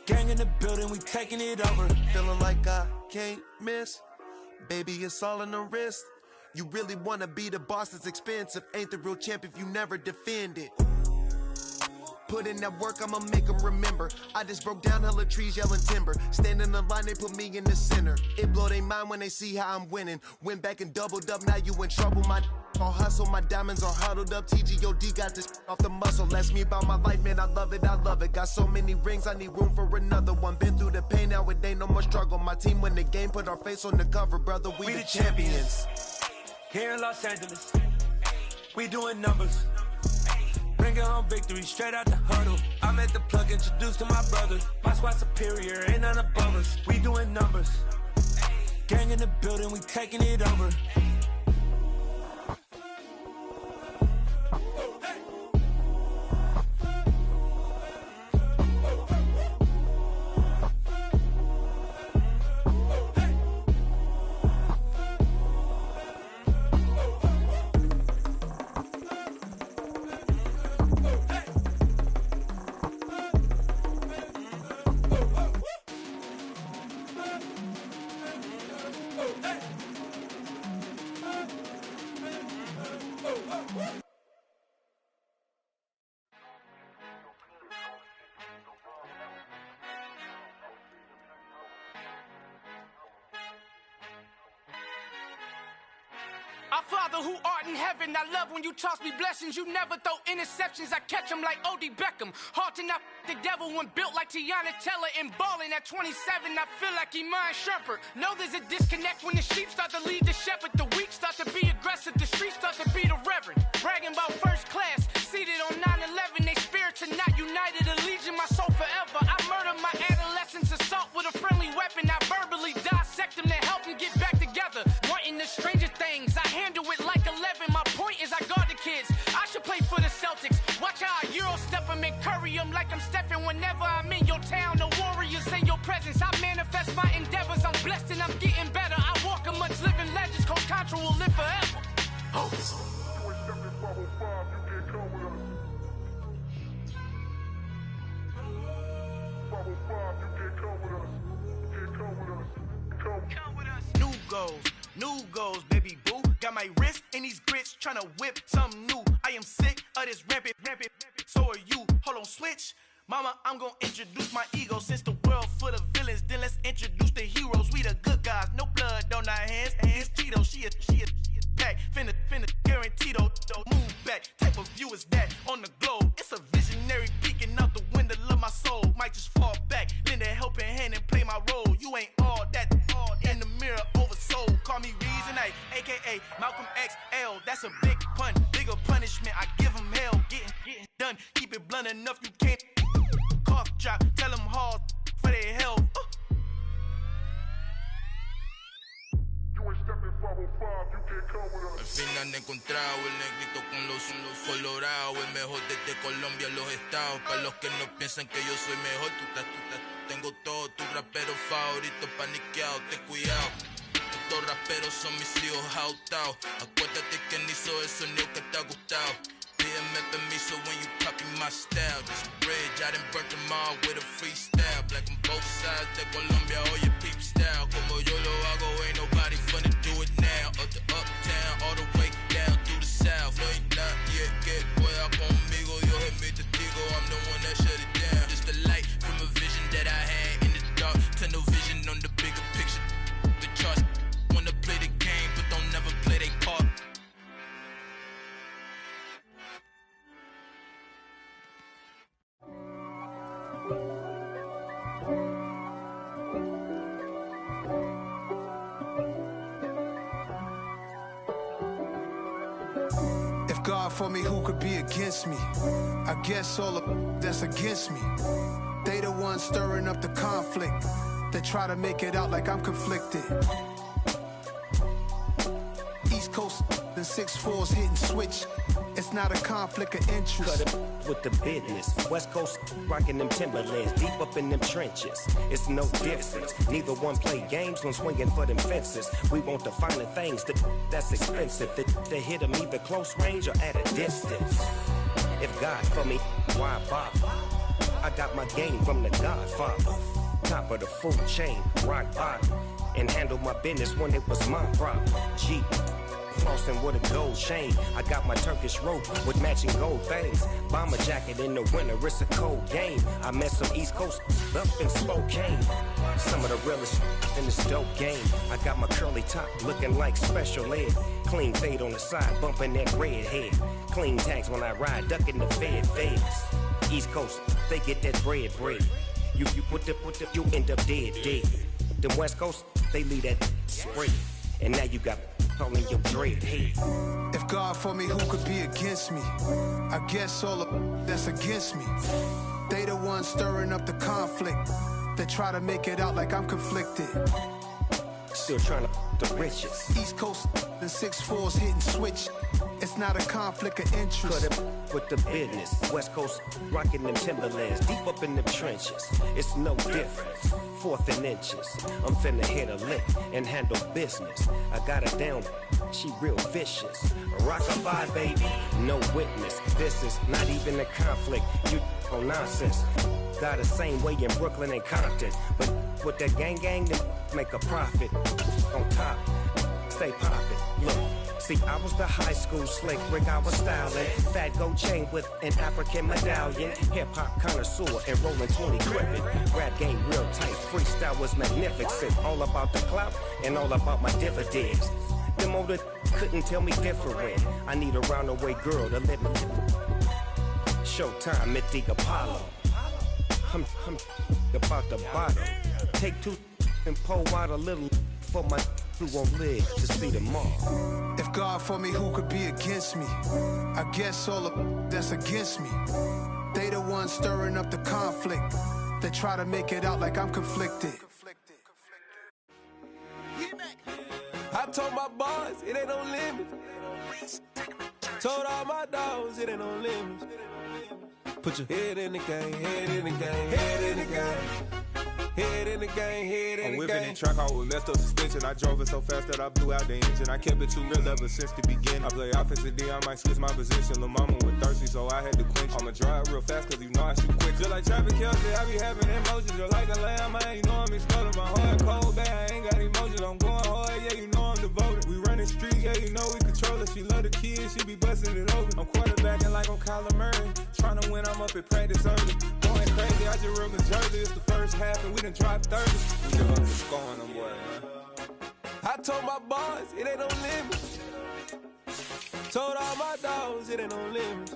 Gang in the building, we taking it over. Feeling like I can't miss. Baby, it's all in the wrist. You really wanna be the boss, it's expensive. Ain't the real champ if you never defend it. Put in that work, I'ma make them remember. I just broke down hella trees, yelling timber. Standing in the line, they put me in the center. It blow their mind when they see how I'm winning. Went back and doubled up, now you in trouble. My all hustle, my diamonds are huddled up. TGOD got this off the muscle. Ask me about my life, man, I love it. Got so many rings, I need room for another one. Been through the pain, now it ain't no more struggle. My team win the game, put our face on the cover, brother. We the champions. Here in Los Angeles, we doing numbers. Bringing home victory straight out the huddle. I'm at the plug, introduced to my brother. My squad superior, ain't none above us. We doing numbers. Gang in the building, we taking it over. Our Father who art in heaven, I love when you toss me blessings. You never throw interceptions, I catch them like O.D. Beckham. Hard to knock the devil when built like Tiana Teller. And balling at 27, I feel like Iman Shumpert. Know there's a disconnect when the sheep start to lead the shepherd. The weak start to be aggressive, the streets start to be the reverend. Bragging about first class, seated on 9/11. They spirits are not united, a legion, my soul forever. I murder my adolescence, assault with a friendly weapon. I verbally dissect them to help them get back together. Wanting the stranger things, I handle it like 11. My point is I guard the kids. I should play for the Celtics. Watch how I Euro step them and curry them like I'm Stephen. Whenever I'm in your town, the warriors in your presence. I manifest my endeavors. I'm blessed and I'm getting better. I walk amongst living legends. Coach Contra will live forever. Oh. New goals, baby boo. Got my wrist in these grits, tryna whip something new. I am sick of this rampant. So are you. Hold on, switch. Mama, I'm gonna introduce my ego. Since the world full of villains, then let's introduce the heroes. We the good guys, no blood on our hands. It's Tito, she a pack. Finna guaranteed move back. Type of view is that on the globe? It's a visionary peeking out the window of my soul. Might just fall back, lend a helping hand and play my role. You ain't all that in the mirror oversold. Call me Reason A, aka Malcolm XL. That's a big pun, bigger punishment. I give him hell, getting done. Keep it blunt enough, you can't cough drop. Tell them hard for their health. Al fin han encontrado el negrito con los colorados, el mejor desde Colombia, los estados. Para los que no piensan que yo soy mejor, tengo todo, tu rapero favorito paniqueado, ten cuidado. Estos raperos son mis hijos adoptados. Acuérdate que ni hizo el sonido que te ha gustado. Pídeme permiso when you copy my style. This bridge, I done burnt them all with a freestyle. Black on both sides de Colombia, oye peep style. Como yo lo hago, ain't nobody finna do it now. Up to uptown, all the way down through the south. No hay nadie que pueda sea conmigo, Dios es mi testigo, I'm the one that shut it down. Just the light from a vision that I had in the dark. Tunnel vision on the bigger picture. The charts wanna play the game, but don't never play their part. God for me, who could be against me? I guess all of that's against me. They the ones stirring up the conflict. They try to make it out like I'm conflicted. East Coast and 6'4's hitting switch. It's not a conflict of interest. Cut it with the business. West Coast rocking them Timberlands, deep up in them trenches. It's no difference. Neither one play games when swinging for them fences. We want the finer things that's expensive. That hit them either close range or at a distance. If God for me, why bother? I got my game from the Godfather. Top of the food chain, rock bottom. And handle my business when it was my problem. G. Flossing with a gold chain. I got my Turkish rope with matching gold things. Bomber jacket in the winter, it's a cold game. I met some East Coast up in Spokane. Some of the realest in this dope game. I got my curly top looking like special ed. Clean fade on the side, bumping that red head. Clean tags when I ride, ducking the feds. East Coast, they get that bread. You you end up dead. Them West Coast, they leave that spread. And now you got on your dread head. If God for me, who could be against me? I guess all of that's against me. They the ones stirring up the conflict. They try to make it out like I'm conflicted. Still trying to the riches. East Coast and 6'4's hitting switch. It's not a conflict of interest. Cut it with the business. West Coast rocking them Timberlands, deep up in them trenches. It's no difference. 4th and inches. I'm finna hit a lick and handle business. I got her down, she real vicious. Rock-a-bye, baby, no witness. This is not even a conflict. You on nonsense. Got the same way in Brooklyn and Compton. But with that gang, then make a profit. On top, stay poppin'. Look. See, I was the high school slick Rick, I was styling. Fat gold chain with an African medallion. Hip-hop connoisseur and rolling 20 crippin'. Rap game real tight, freestyle was magnificent. All about the clout and all about my dividends. Them older couldn't tell me different. I need a roundaway girl to let me Showtime at the Apollo. I'm about the bottom. Take 2 and pour out a little for my who won't live to see tomorrow. If God for me, who could be against me? I guess all of that's against me. They the ones stirring up the conflict. They try to make it out like I'm conflicted. I told my boys it ain't no limit. Told all my dogs it ain't no limit. Put your head in the game, head in the game, head in the game. Head in the game, head in the game. I'm whipping the truck out with messed up suspension. I drove it so fast that I blew out the engine. I kept it too real ever since the beginning. I play offensive D, I might switch my position. Lil' mama was thirsty, so I had to quench. I'ma drive real fast, cause you know I shoot quick. Just like Travis Kelce, I be having emotions. Just like a lamb, man, you know I'm exploding. My heart cold, bad, I ain't got emotions. I'm going hard, yeah, you know I'm devoted. We running streets, yeah, you know we control it. She love the kids, she be busting it over. I'm quarterbacking like I'm Kyler Murray. Trying to win, I'm up at practice early. Going crazy, I just rode the jersey. It's the first half, and we done dropped 30. We give up the scoring, them boy, man. I told my boys it ain't no limit. Told all my dogs it ain't no limit.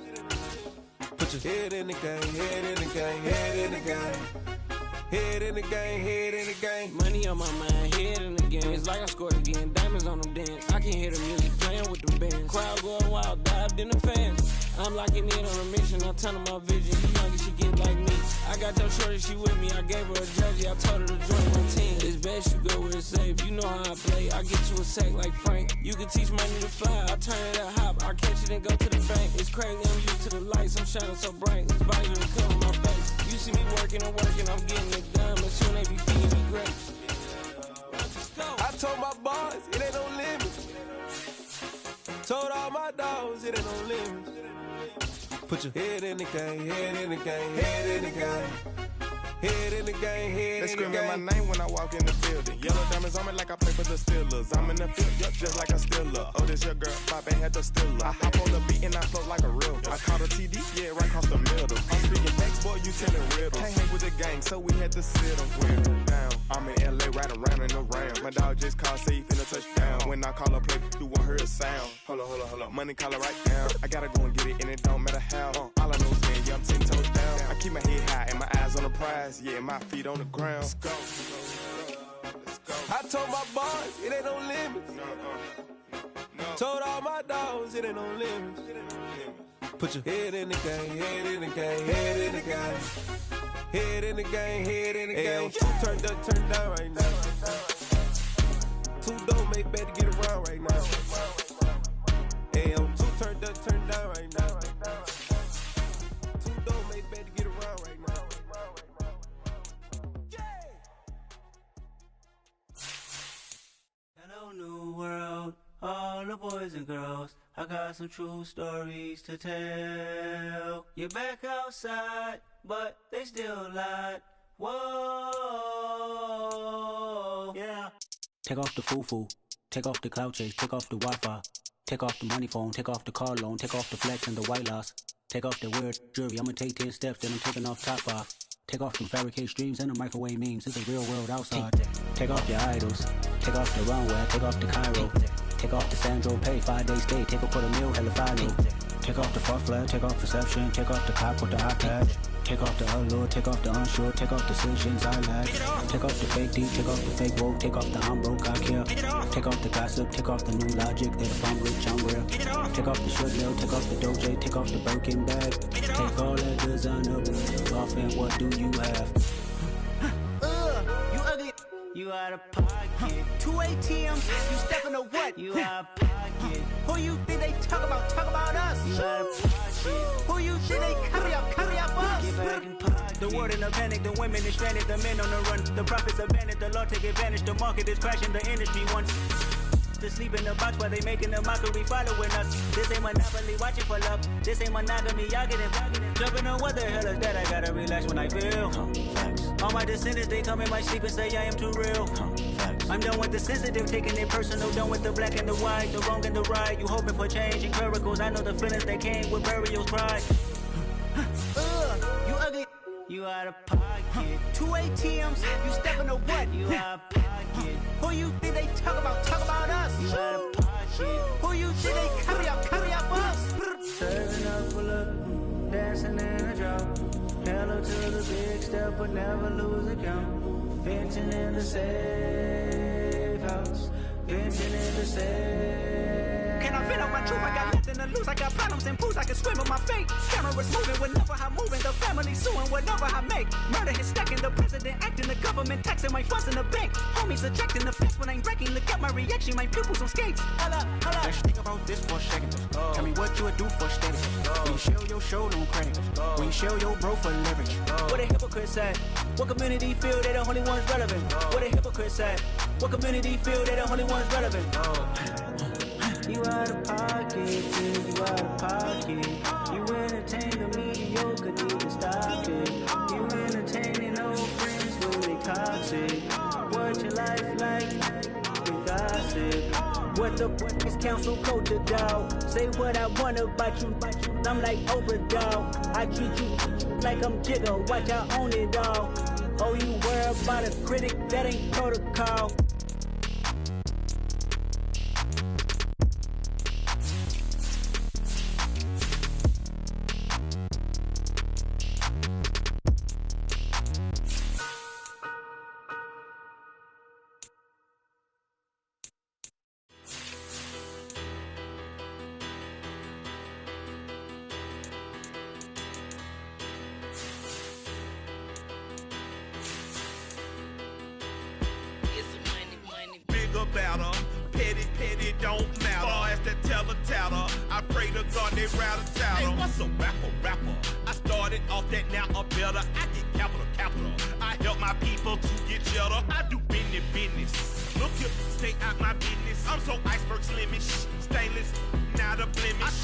Put your head in the game, head in the game, head in the game. Head in the game, head in the game. Money on my mind, head in the game. It's like I scored again, diamonds on them dance. I can hear the music playing with the bands. Crowd going wild, dived in the fans. I'm locking in on a mission, I'm telling my vision. You young and she get like me. I got them shorty, she with me. I gave her a jersey, I told her to join my team. It's best you go where it's safe. You know how I play. I get to a sack like Frank. You can teach money to fly. I turn it up hop. I catch it and go to the bank. It's crazy, I'm used to the lights. I'm shining so bright. This visor to cover my face. You see me working and working, I'm getting it done. But soon they be feeding me grapes. I told my boys it ain't no limit. Told all my dogs it ain't no limit. Put your head in the game, head in the game, head in the game. Head in the game, head in the game. They screaming my name when I walk in the building. Yellow diamonds on me like I play for the Steelers. I'm in the field, yup, just like a Steeler. Oh, this your girl, Bobby had the Steeler. I hop on the beat and I float like a real. I caught a TD, yeah, right across the middle. I'm speaking facts, boy, you telling riddles. Can't hang with the gang, so we had to sit them with down. I'm in LA, right around and around. My dog just called, say he finna touch down. When I call a play, you won't hear a sound. Hold up. Money call it right down. I gotta go and get it, and it don't matter how. All I know is man, yeah, I'm 10 toes down. I keep my head high and my eyes on the prize. Yeah, my feet on the ground. Let's go. I told my boys, it ain't no limits. Told all my dogs, it ain't no limits. Put your head in the game, head in the game, head in the game. Head in the game, head in the game. Two turned up, turned down right now. Two don't make better get around right now. Hey, I'm two turned up, turned down right now. Two don't make better get around right now. Hello, new world, all the boys and girls. I got some true stories to tell. You're back outside, but they still lied. Whoa, yeah. Take off the foo-foo, take off the cloud chase, take off the Wi-Fi, take off the money phone, take off the car loan, take off the flex and the white loss, take off the weird jury. I'ma take 10 steps, then I'm taking off top off. Take off them fabricated streams and the microwave memes. It's a real world outside. Take off your idols, take off the runway, take off the Cairo, take off the Sandro Pay, 5 days stay, take a quarter meal, hella final. Take off the far flag, take off perception, take off the cop with the hot patch. Take off the allure, take off the unsure, take off decisions I lack. Take off the fake deep, take off the fake woke, take off the I'm broke, I care. Take off the gossip, take off the new logic that if I'm rich, I'm real. Take off the short nail, take off the Doge, take off the Birkin bag. Take all that designer off and what do you have? You ugly. You out of pocket. 2 ATMs, you stepping to what? You out of pocket. Who you think they talk about? Talk about us. You out of pocket. Who you think they carry up us? Get back in pocket. The world in a panic, the women is stranded, the men on the run. The profits abandoned, the law take advantage. The market is crashing, the industry wants to sleep in the box while they making a mockery following us. This ain't monopoly, watching for love. This ain't monogamy, y'all getting jumping on what the hell is that? I gotta relax when I feel. All my descendants, they come in my sleep and say I am too real. I'm done with the sensitive, taking it personal. Done with the black and the white, the wrong and the right. You hoping for change and miracles. I know the feelings that came with burial's pride. You ugly. You out of pocket. 2 ATMs, you stepping to what? You out of pocket. Who you think they talk about? Talk about us. You out of pocket. Who you think they carry up us? Serving up for look, dancing in a drop. Hello to the big step, but never lose a count. Venting in the safe house. Venting in the safe. Can I vent out my truth? I got nothing to lose. I got problems and pools. I can swim with my fate. Cameras moving whenever I'm moving. The family suing whatever I make. Murder is stacking. The president acting. The government taxing my funds in the bank. Homies ejecting the fence when I'm breaking. Look at my reaction. My pupils on skates. Holla. Let's think about this for a second. Tell me what you would do for steady. When you show your show, no credit. When you show your bro for leverage. What a hypocrite said. What community feel they the only ones relevant? What a hypocrite said. What community feel they the only ones relevant? You out of pocket, you out of pocket. You entertain the mediocre, need to stop it. You entertaining old friends when they toxic. What your life like? You gossip. What the is council code to dog? Say what I want about you. I'm like Oprah dog. I treat you like I'm Jigga. Watch I own it all. Oh, you worry about a critic? That ain't protocol. Petty don't matter. Far as the teller-tatter, I pray to God they rattle-tattle. Hey, what's a rapper? I started off that, now I'm better. I get capital. I help my people to get cheddar. I do business. Look here, stay out my business. I'm so iceberg slimish, stainless, not a blemish. I